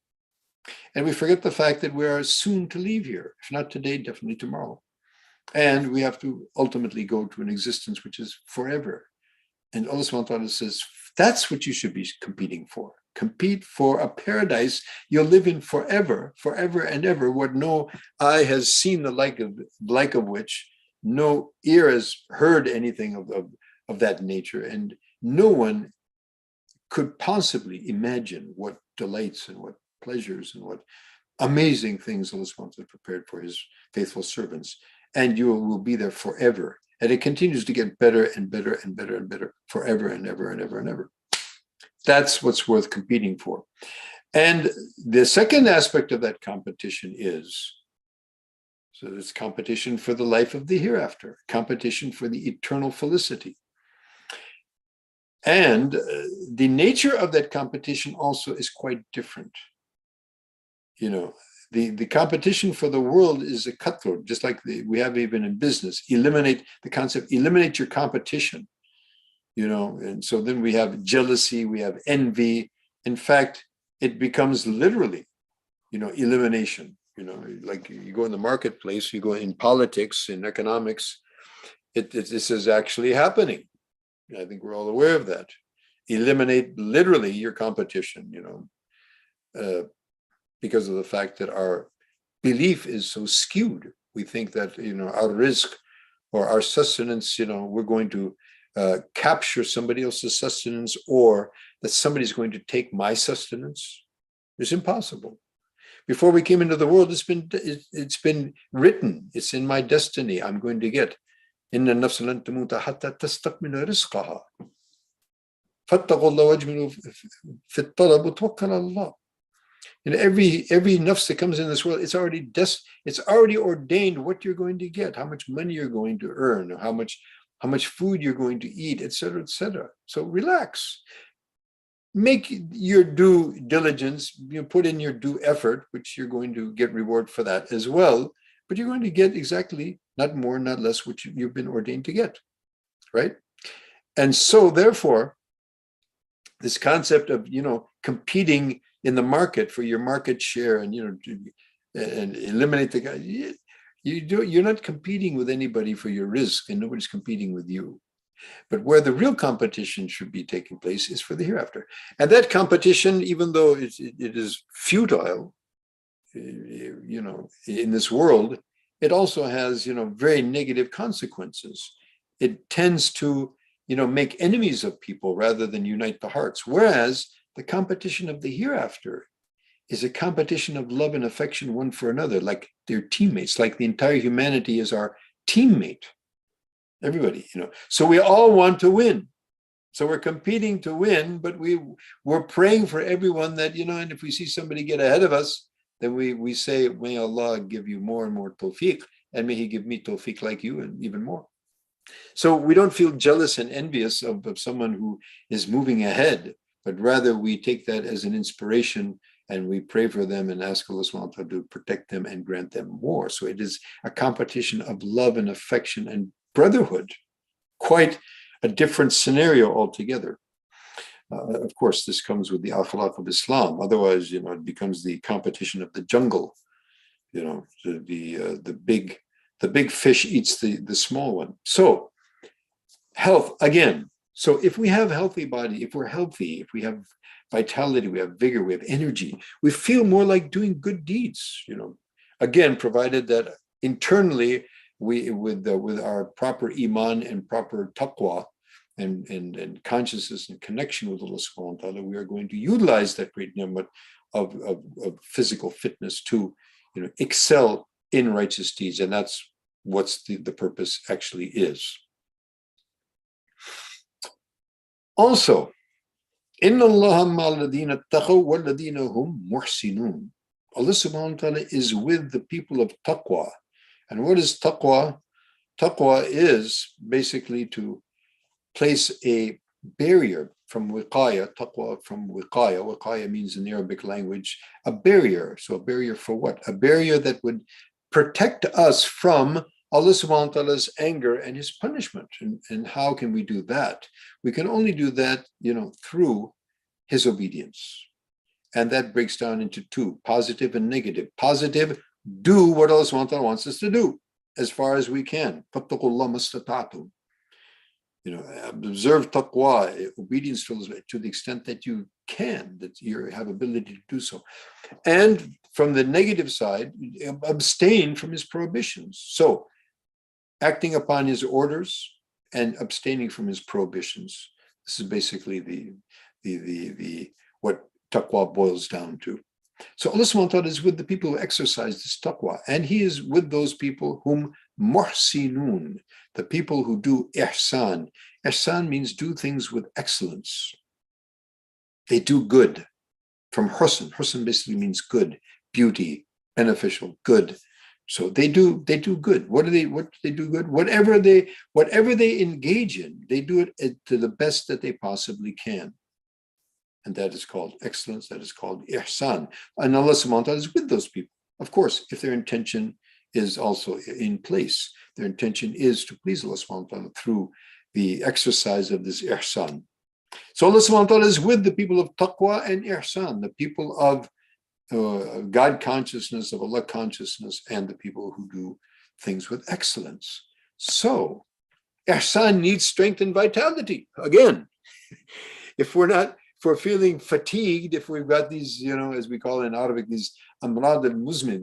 And we forget the fact that we are soon to leave here, if not today, definitely tomorrow. And we have to ultimately go to an existence which is forever. And Allah subhanahu wa ta'ala says, that's what you should be competing for. Compete for a paradise you'll live in forever, forever and ever, what no eye has seen the like of which, no ear has heard anything of that nature, and no one could possibly imagine what delights and what pleasures and what amazing things Allah subhanahu wa ta'ala prepared for his faithful servants. And you will be there forever. And it continues to get better and better and better and better forever and ever and ever and ever. That's what's worth competing for. And the second aspect of that competition is, so it's competition for the life of the hereafter, competition for the eternal felicity. And the nature of that competition also is quite different. The competition for the world is a cutthroat, just like we have even in business. Eliminate your competition, and so then we have jealousy, we have envy. In fact, it becomes literally, elimination. Like you go in the marketplace, you go in politics, in economics, this is actually happening. I think we're all aware of that. Eliminate literally your competition, because of the fact that our belief is so skewed. We think that, our risk or our sustenance, we're going to capture somebody else's sustenance, or that somebody's going to take my sustenance. It's impossible. Before we came into the world, it's been written. It's in my destiny. I'm going to get. Inna nafsa lan tamuta hatta tastakmila rizqaha. Fattaqullah wajmilu fi at-talab wa tawakkal ala Allah. And every nafs that comes in this world, it's already ordained what you're going to get, how much money you're going to earn, how much food you're going to eat, etc., etc. So relax. Make your due diligence, put in your due effort, which you're going to get reward for that as well. but you're going to get exactly, not more, not less, what you've been ordained to get, right? And so therefore, this concept of, competing in the market for your market share and, and eliminate the guy, you're not competing with anybody for your risk, and nobody's competing with you. But where the real competition should be taking place is for the hereafter. And that competition, even though it is futile, in this world, it also has, very negative consequences. It tends to, make enemies of people rather than unite the hearts. Whereas the competition of the hereafter is a competition of love and affection one for another, like they're teammates, like the entire humanity is our teammate. Everybody, So we all want to win. So we're competing to win, but we're praying for everyone that, and if we see somebody get ahead of us, then we say, may Allah give you more and more tawfiq, and may He give me tawfiq like you and even more. So we don't feel jealous and envious of someone who is moving ahead, but rather we take that as an inspiration and we pray for them and ask Allah subhanahu wa ta'ala to protect them and grant them more. So it is a competition of love and affection and brotherhood, quite a different scenario altogether. Of course, this comes with the akhlaq of Islam. Otherwise, it becomes the competition of the jungle. The big fish eats the small one. So health again. So if we have healthy body, if we're healthy, if we have vitality, we have vigor, we have energy, we feel more like doing good deeds. Again, provided that internally we with our proper iman and proper taqwa and consciousness and connection with Allah subhanahu wa ta'ala, we are going to utilize that great ni'mat of physical fitness to excel in righteous deeds. And that's what's the purpose actually is. Also, Inna Allah ma'al-ladina taqaw wal-ladina hum muhsinun. Allah subhanahu wa ta'ala is with the people of taqwa. And what is taqwa? Taqwa is basically to place a barrier from wiqaya, taqwa from wiqaya. Wiqaya means in the Arabic language, a barrier. So a barrier for what? A barrier that would protect us from Allah subhanahu wa ta'ala's anger and His punishment. And how can we do that? We can only do that, through His obedience. And that breaks down into two, positive and negative. Positive, do what Allah subhanahu wa ta'ala wants us to do as far as we can. Fattaqullaha mastata'tum. Observe taqwa, obedience to the extent that you can, that you have ability to do so. And from the negative side, abstain from His prohibitions. So, acting upon His orders and abstaining from His prohibitions. This is basically the what taqwa boils down to. So Allah subhanahu wa ta'ala is with the people who exercise this taqwa, and He is with those people whom muhsinun, the people who do ihsan. Ihsan means do things with excellence. They do good. From husn. Husn basically means good, beauty, beneficial, good. So they do good. What do they do good? Whatever they engage in, they do it to the best that they possibly can. And that is called excellence, that is called ihsan. And Allah subhanahu wa ta'ala is with those people. Of course, if their intention is also in place, their intention is to please Allah subhanahu wa ta'ala through the exercise of this ihsan. So Allah subhanahu wa ta'ala is with the people of taqwa and ihsan, the people of God consciousness, of Allah consciousness, and the people who do things with excellence. So ihsan needs strength and vitality. Again, if we're feeling fatigued, if we've got these, as we call it in Arabic, these amrad al-muzmin,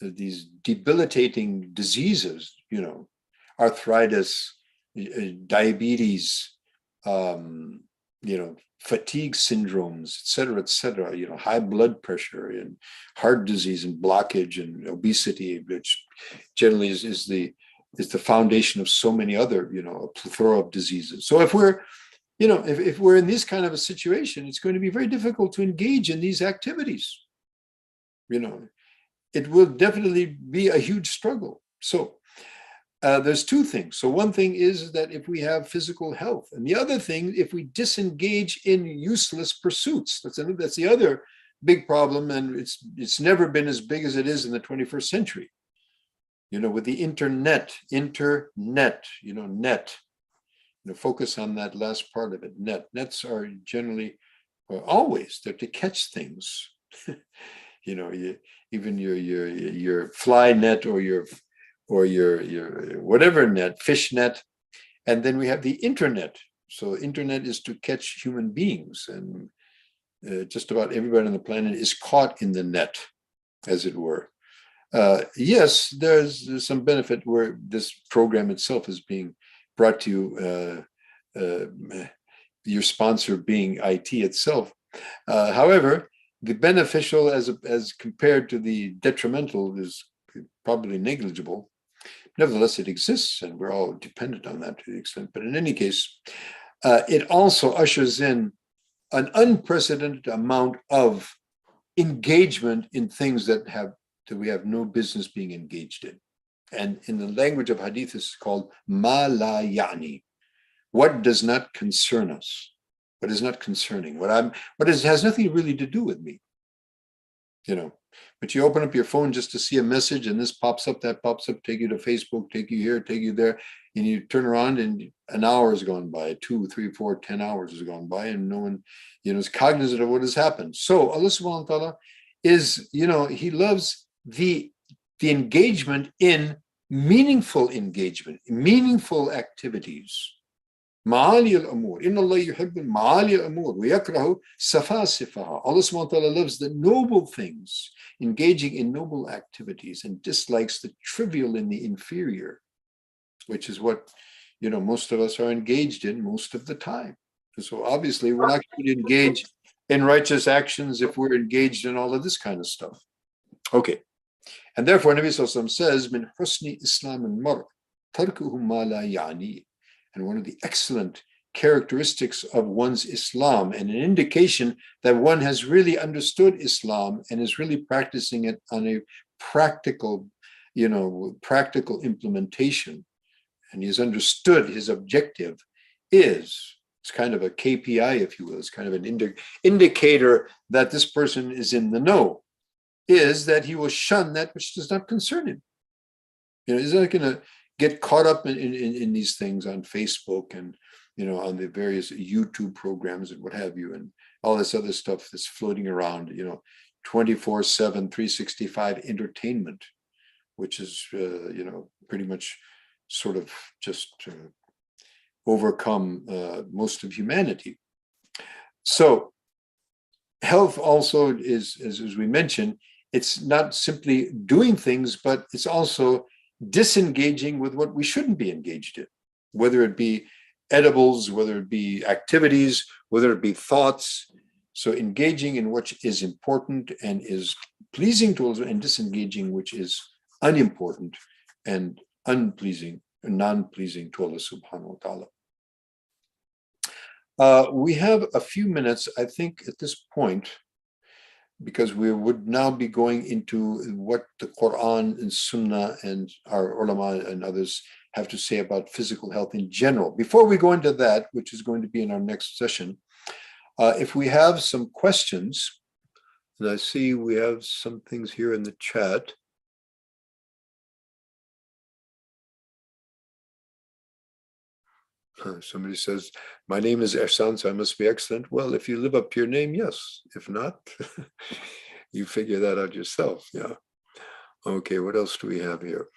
these debilitating diseases, arthritis, diabetes, fatigue syndromes, et cetera, high blood pressure and heart disease and blockage and obesity, which generally is the foundation of so many other, a plethora of diseases. So if we're in this kind of a situation, it's going to be very difficult to engage in these activities. It will definitely be a huge struggle. So there's two things. So one thing is that if we have physical health, and the other thing, if we disengage in useless pursuits, that's the other big problem, and it's never been as big as it is in the 21st century. With the internet, net. Focus on that last part of it. Nets are generally, always there to catch things. Even your fly net or your whatever net, fish net, and then we have the internet. So internet is to catch human beings, and just about everybody on the planet is caught in the net, as it were. Yes, there's some benefit where this program itself is being brought to you, your sponsor being IT itself. However, the beneficial as compared to the detrimental is probably negligible. Nevertheless, it exists, and we're all dependent on that to the extent. But in any case, it also ushers in an unprecedented amount of engagement in things that we have no business being engaged in. And in the language of hadith, it's called ma la ya'ni. What does not concern us? What is not concerning? Has nothing really to do with me. But you open up your phone just to see a message, and this pops up, that pops up, take you to Facebook, take you here, take you there, and you turn around and an hour has gone by, 2, 3, 4, 10 hours has gone by, and no one, is cognizant of what has happened. So Allah subhanahu wa ta'ala is, He loves the engagement in meaningful activities. Ma'ali al-amur. Inna Allah yuhibbul ma'ali al-amur. Wa yakrahu safasifaha. Allah subhanahu wa ta'ala loves the noble things, engaging in noble activities, and dislikes the trivial and the inferior, which is what, most of us are engaged in most of the time. So obviously we're not going to engage in righteous actions if we're engaged in all of this kind of stuff. Okay. And therefore, Nabi Sallallahu Alaihi Wasallam says, Min husni Islam al-mar, tarkuhu ma la ya'ni. And one of the excellent characteristics of one's Islam, and an indication that one has really understood Islam and is really practicing it on a practical implementation, and he has understood his objective, it's kind of a KPI, if you will, it's kind of an indicator that this person is in the know, is that he will shun that which does not concern him. He's not going to get caught up in these things on Facebook and, on the various YouTube programs and what have you, and all this other stuff that's floating around, 24/7, 365 entertainment, which is, pretty much sort of just overcome most of humanity. So health also is, as we mentioned, it's not simply doing things, but it's also disengaging with what we shouldn't be engaged in, whether it be edibles, whether it be activities, whether it be thoughts. So engaging in what is important and is pleasing to us, and disengaging which is unimportant and unpleasing and non-pleasing to Allah subhanahu wa ta'ala. We have a few minutes, I think, at this point, because we would now be going into what the Quran and Sunnah and our ulama and others have to say about physical health in general. Before we go into that, which is going to be in our next session, if we have some questions, and I see we have some things here in the chat. Somebody says, my name is Ehsan, so I must be excellent. Well, if you live up to your name, yes. If not, you figure that out yourself. Yeah. Okay, what else do we have here?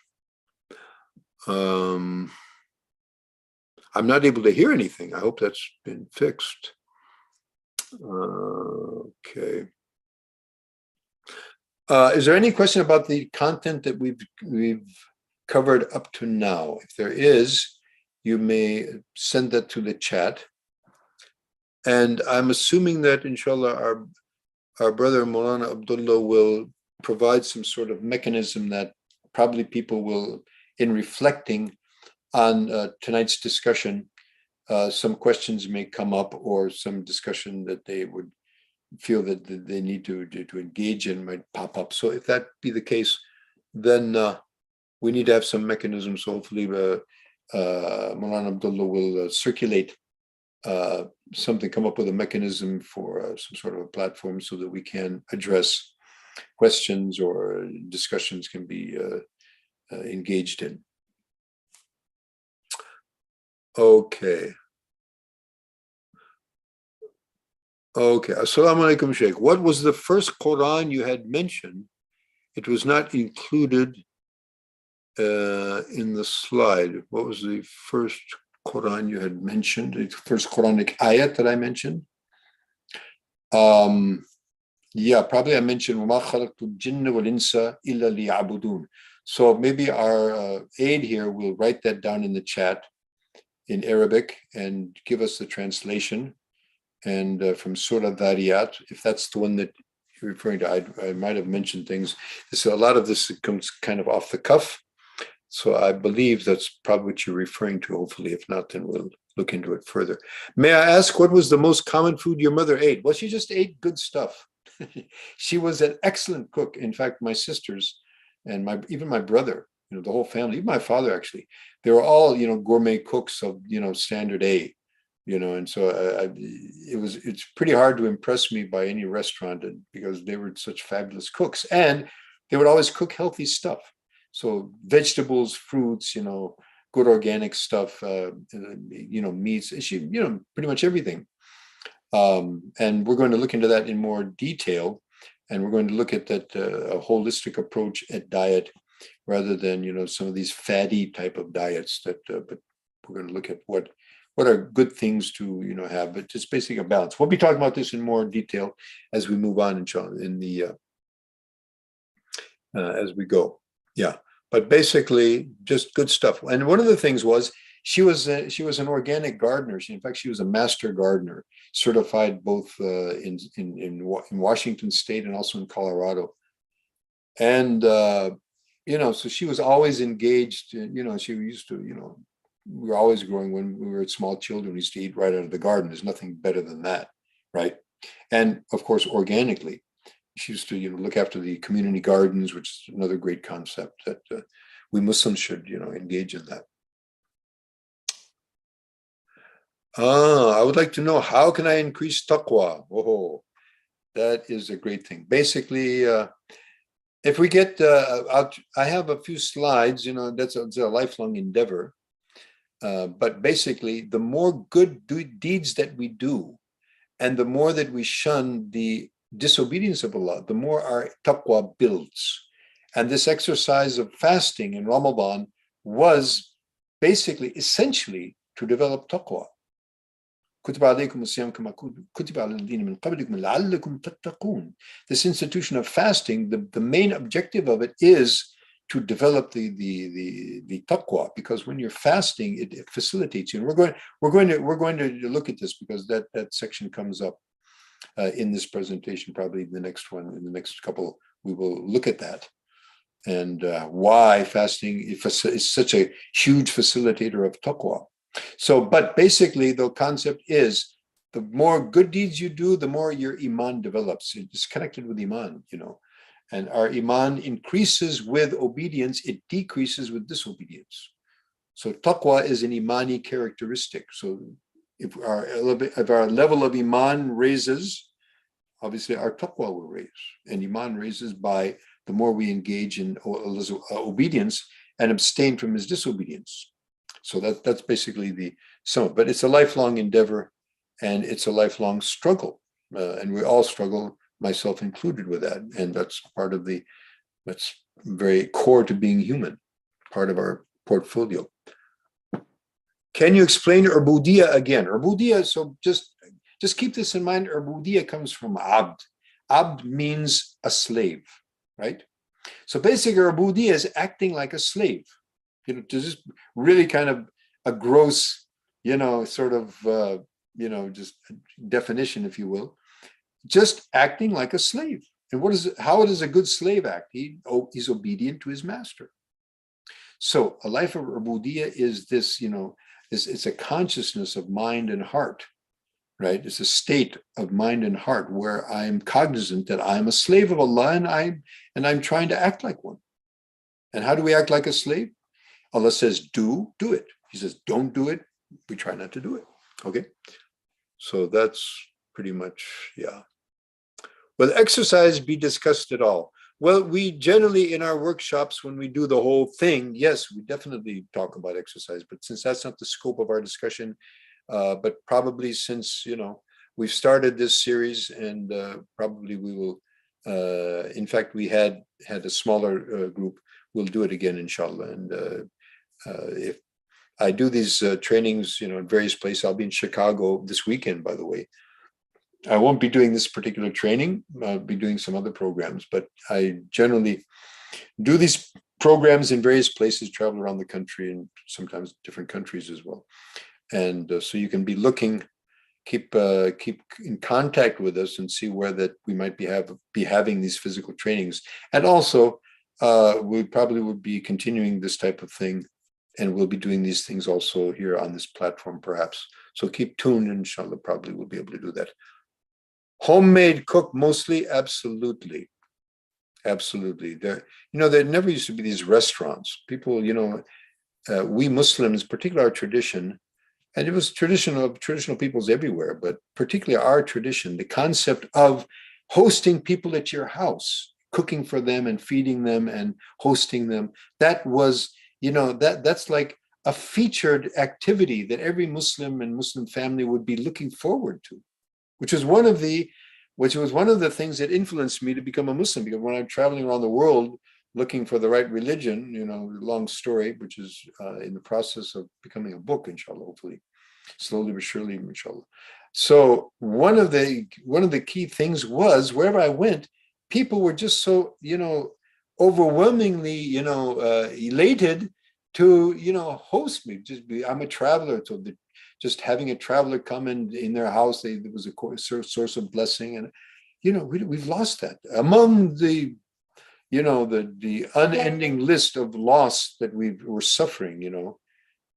I'm not able to hear anything. I hope that's been fixed. Okay. Is there any question about the content that we've covered up to now? If there is, you may send that to the chat. And I'm assuming that, inshallah, our brother Maulana Abdullah will provide some sort of mechanism that probably people will, in reflecting on tonight's discussion, some questions may come up, or some discussion that they would feel that they need to engage in might pop up. So if that be the case, then we need to have some mechanisms. So hopefully Maulana Abdullah will circulate something, come up with a mechanism for some sort of a platform so that we can address questions or discussions can be engaged in. Okay. Okay. Assalamu alaikum, Shaikh. What was the first Quran you had mentioned? It was not included in the slide. What was the first Quran you had mentioned? The first Quranic ayat that I mentioned? Yeah, probably I mentioned وَمَا خَلَقْتُ الْجِنَّ وَالْإِنسَ إِلَّا لِيَعْبُدُونَ. So maybe our aide here will write that down in the chat in Arabic and give us the translation. And from Surah Dhariyat, if that's the one that you're referring to, I might have mentioned things. So a lot of this comes kind of off the cuff. So I believe that's probably what you're referring to, hopefully. If not, then we'll look into it further. May I ask, what was the most common food your mother ate? Well, she just ate good stuff. She was an excellent cook. In fact, my sisters and even my brother, the whole family, even my father, actually, they were all, gourmet cooks of, standard A. And so it's pretty hard to impress me by any restaurant because they were such fabulous cooks, and they would always cook healthy stuff. So vegetables, fruits, good organic stuff, meats, pretty much everything. And we're going to look into that in more detail, and we're going to look at that a holistic approach at diet rather than some of these fatty type of diets that. But we're going to look at what are good things to have, but just basically a balance. We'll be talking about this in more detail as we move on, inshallah, as we go. Yeah, but basically just good stuff. And one of the things was she was an organic gardener. In fact, she was a master gardener, certified both in Washington State and also in Colorado. And so she was always engaged. She used to we were always growing when we were small children. We used to eat right out of the garden. There's nothing better than that, right? And of course, organically, she used to look after the community gardens, which is another great concept that we Muslims should engage in that. I would like to know, how can I increase taqwa? Oh, that is a great thing. Basically, if we get, I have a few slides. That's a lifelong endeavor. But basically, the more good deeds that we do, and the more that we shun the disobedience of Allah, the more our taqwa builds. And this exercise of fasting in Ramadan was basically, essentially, to develop taqwa. This institution of fasting, the main objective of it is to develop the taqwa, because when you're fasting, it facilitates you. And we're going to look at this because that section comes up in this presentation, probably the next one. In the next couple, we will look at that and why fasting is such a huge facilitator of taqwa. So, but basically, the concept is the more good deeds you do, the more your iman develops. It's connected with iman, And our iman increases with obedience, it decreases with disobedience. So taqwa is an imani characteristic. So if our level of iman raises, obviously our taqwa will raise. And iman raises by the more we engage in Allah's obedience and abstain from his disobedience. So that's basically the sum. But it's a lifelong endeavor, and it's a lifelong struggle. And we all struggle, myself included, with that. And that's that's very core to being human, part of our portfolio. Can you explain ubudiyya again? Ubudiyya, so just keep this in mind. Ubudiyya comes from abd. Abd means a slave, right? So basically, ubudiyya is acting like a slave. Just really kind of a gross, sort of, just definition, if you will. Just acting like a slave. And how does a good slave act? He's obedient to his master. So a life of ubudiyya is this, it's a consciousness of mind and heart, right? It's a state of mind and heart where I'm cognizant that I'm a slave of Allah, and I'm trying to act like one. And how do we act like a slave? Allah says, do it. He says, don't do it. We try not to do it. Okay. So that's pretty much, yeah. Will exercise be discussed at all? Well, we generally in our workshops, when we do the whole thing, yes, we definitely talk about exercise, but since that's not the scope of our discussion, but probably since, we've started this series and probably we will, in fact, we had a smaller group, we'll do it again, inshallah. And if I do these trainings, in various places, I'll be in Chicago this weekend, by the way. I won't be doing this particular training. I'll be doing some other programs, but I generally do these programs in various places, travel around the country and sometimes different countries as well. And so you can be looking, keep in contact with us and see where that we might be having these physical trainings. And also, we probably would be continuing this type of thing, and we'll be doing these things also here on this platform, perhaps. So keep tuned, inshallah, probably we'll be able to do that. Homemade cook mostly, absolutely. Absolutely. There never used to be these restaurants. People, we Muslims, particularly our tradition, and it was traditional peoples everywhere, but particularly our tradition, the concept of hosting people at your house, cooking for them and feeding them and hosting them, that was, that's like a featured activity that every Muslim and Muslim family would be looking forward to. Which was one of the things that influenced me to become a Muslim, because when I'm traveling around the world looking for the right religion, long story, which is in the process of becoming a book, inshallah, hopefully, slowly but surely, inshallah. So one of the key things was wherever I went, people were just so, overwhelmingly, elated to, host me. I'm a traveler, so just having a traveler come in their house, it was a source of blessing. And, we've lost that. Among the unending list of loss that we're suffering,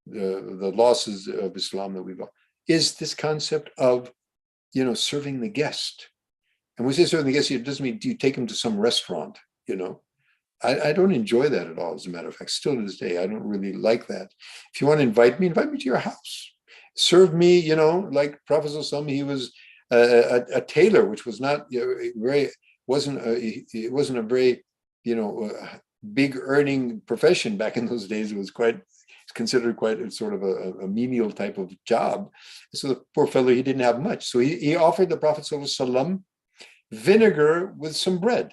the losses of Islam that we've lost, is this concept of, serving the guest. And when we say serving the guest, it doesn't mean do you take them to some restaurant, I don't enjoy that at all, as a matter of fact. Still to this day, I don't really like that. If you want to invite me to your house. Serve me, like Prophet ﷺ, he was a tailor, which was not wasn't a very, big earning profession back in those days. It was considered quite a sort of a menial type of job. So the poor fellow, he didn't have much. So he offered the Prophet ﷺ vinegar with some bread.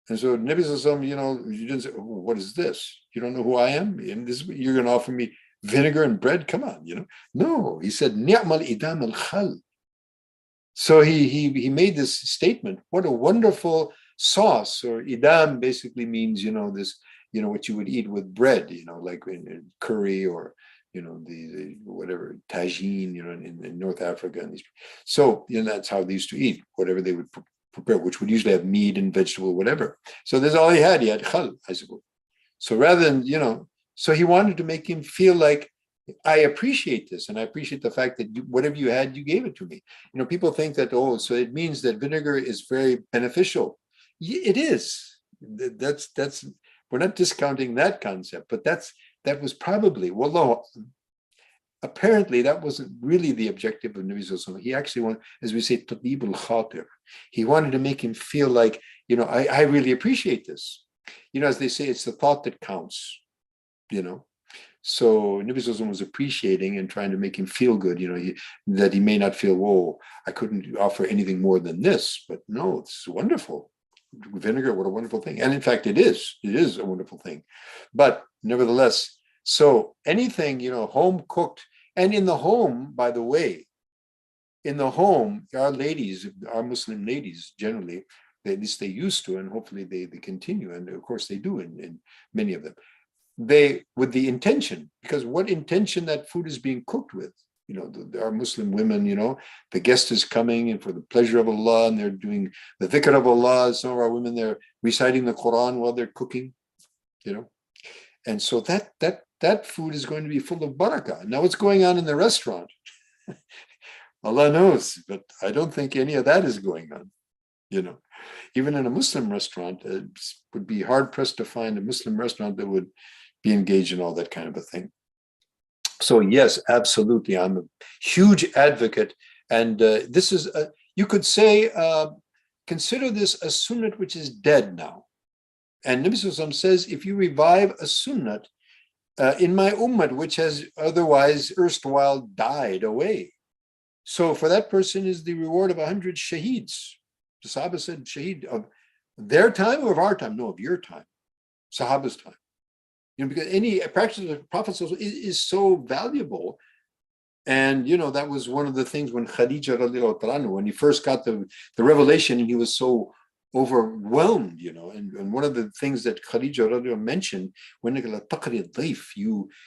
And so Nabi ﷺ, you didn't say, oh, what is this? You don't know who I am? And you're going to offer me vinegar and bread? Come on, No, he said, ni'mal idam al-khal. So he made this statement. What a wonderful sauce, or idam basically means, this, what you would eat with bread, like in curry or, the whatever, tagine, in North Africa. And so, that's how they used to eat, whatever they would prepare, which would usually have meat and vegetable, whatever. So that's all he had. He had khal, I suppose. So rather than, so he wanted to make him feel like, I appreciate this, and I appreciate the fact that whatever you had, you gave it to me. People think that, so it means that vinegar is very beneficial. It is. That's we're not discounting that concept, but that was probably, wallahu, apparently that wasn't really the objective of Nabi Sallallahu Alaihi Wasallam. He actually wanted, as we say, tadibul khatir. He wanted to make him feel like, I really appreciate this. As they say, it's the thought that counts, So Nabi Sallallahu Alaihi Wasallam was appreciating and trying to make him feel good, that he may not feel, whoa, I couldn't offer anything more than this, but no, it's wonderful. Vinegar, what a wonderful thing. And in fact, it is a wonderful thing. But nevertheless, so anything, home cooked, and in the home, by the way, in the home, our Muslim ladies generally, at least they used to, and hopefully they continue, and of course they do in many of them. They, with the intention, because what intention that food is being cooked with, our Muslim women, the guest is coming and for the pleasure of Allah, and they're doing the dhikr of Allah. Some of our women, they're reciting the Quran while they're cooking, and so that food is going to be full of barakah. Now what's going on in the restaurant? Allah knows, but I don't think any of that is going on. Even in a Muslim restaurant, it would be hard pressed to find a Muslim restaurant that would be engaged in all that kind of a thing. So yes, absolutely. I'm a huge advocate. And this is, you could say, consider this a sunnat which is dead now. And Nabi Sallallahu Alaihi Wasallam says, if you revive a sunnat in my ummah, which has otherwise erstwhile died away. So for that person is the reward of 100 shaheeds. The Sahaba said shaheed of their time or of our time? No, of your time, Sahaba's time. You know, because any practice of the Prophet is so valuable. And, you know, that was one of the things when Khadija, radiallahu ta'ala, when he first got the revelation, and he was so overwhelmed, you know, and one of the things that Khadija radiallahu mentioned, when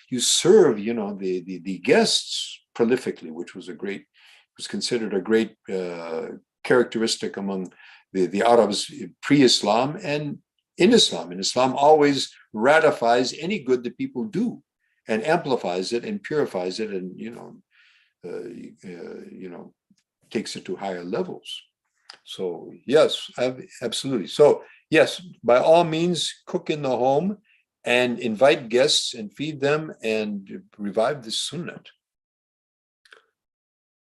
you serve, you know, the guests prolifically, which was considered a great characteristic among the Arabs pre-Islam and in Islam. And Islam always ratifies any good that people do and amplifies it and purifies it and, takes it to higher levels. So yes, absolutely. So yes, by all means, cook in the home and invite guests and feed them and revive the sunnah.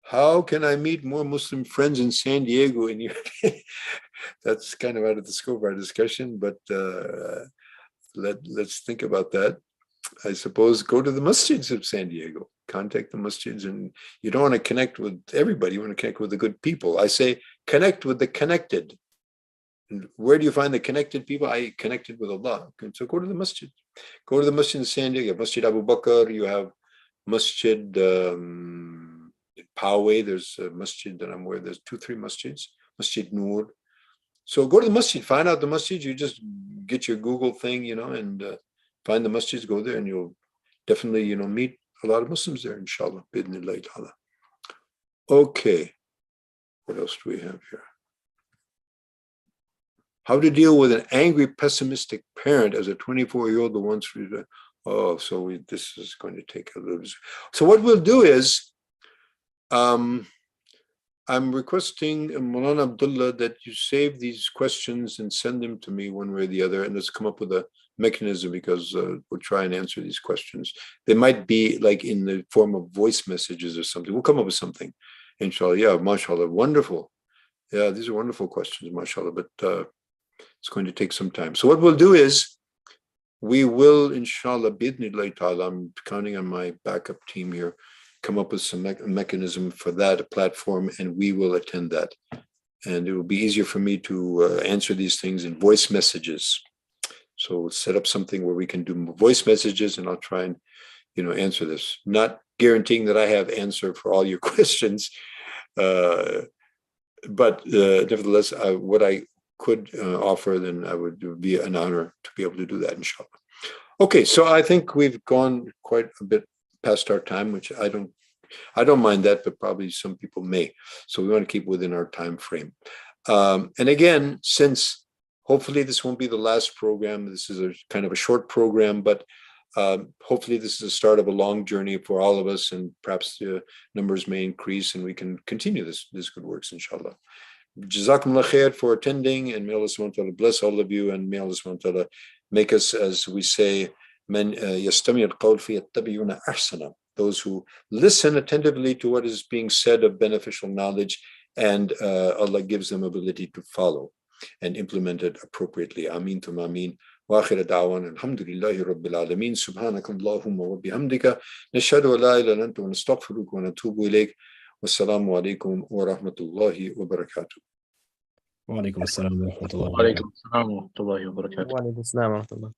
How can I meet more Muslim friends in San Diego? That's kind of out of the scope of our discussion, but let's think about that. I suppose go to the masjids of San Diego, contact the masjids, and you don't want to connect with everybody. You want to connect with the good people. I say connect with the connected. And where do you find the connected people? I connected with Allah. So go to the masjid. Go to the masjid in San Diego. Masjid Abu Bakr. You have masjid Poway. There's a masjid that I'm aware. There's 2-3 masjids. Masjid Noor. So go to the masjid. Find out the masjid. You just get your Google thing, and find the masjids, go there, and you'll definitely, meet a lot of Muslims there, inshallah. Bidnillahi ta'ala. Okay. What else do we have here? How to deal with an angry, pessimistic parent as a 24-year-old who wants to. Oh, so this is going to take a little. So what we'll do is, I'm requesting Maulana Abdullah that you save these questions and send them to me one way or the other, and let's come up with a mechanism, because we'll try and answer these questions. They might be like in the form of voice messages or something. We'll come up with something, inshallah. Yeah, mashallah, wonderful. Yeah, these are wonderful questions, mashallah, but it's going to take some time. So what we'll do is, we will, inshallah, bidnillahi ta'ala, I'm counting on my backup team here, come up with some mechanism for that, a platform, and we will attend that. And it will be easier for me to answer these things in voice messages. So we'll set up something where we can do voice messages, and I'll try and, answer this. Not guaranteeing that I have answer for all your questions, but nevertheless, what I could offer, then it would be an honor to be able to do that, inshallah. Okay, so I think we've gone quite a bit past our time, which I don't mind that, but probably some people may. So we want to keep within our time frame. And again, since hopefully this won't be the last program, this is a kind of a short program, but hopefully this is the start of a long journey for all of us, and perhaps the numbers may increase and we can continue this good works, inshallah. Jazakumullah khair for attending, and may Allah subhanahu wa ta'ala bless all of you, and may Allah subhanahu wa ta'ala make us, as we say, man yastami al-qawl fi yattabi'una ahsana, those who listen attentively to what is being said of beneficial knowledge, and Allah gives them ability to follow and implement it appropriately. Ameen thumma ameen. Wa akhir da'wan alhamdulillahi rabbil alameen. Subhanakallahumma wa bihamdika nashhadu an la ilaha illa anta wa nastaghfiruka wa natubu ilayk. Wassalamu alaikum wa rahmatullahi wa barakatuh. وعليكم السلام ورحمة الله وعليكم السلام ورحمة الله وبركاته. وعليكم السلام ورحمة الله.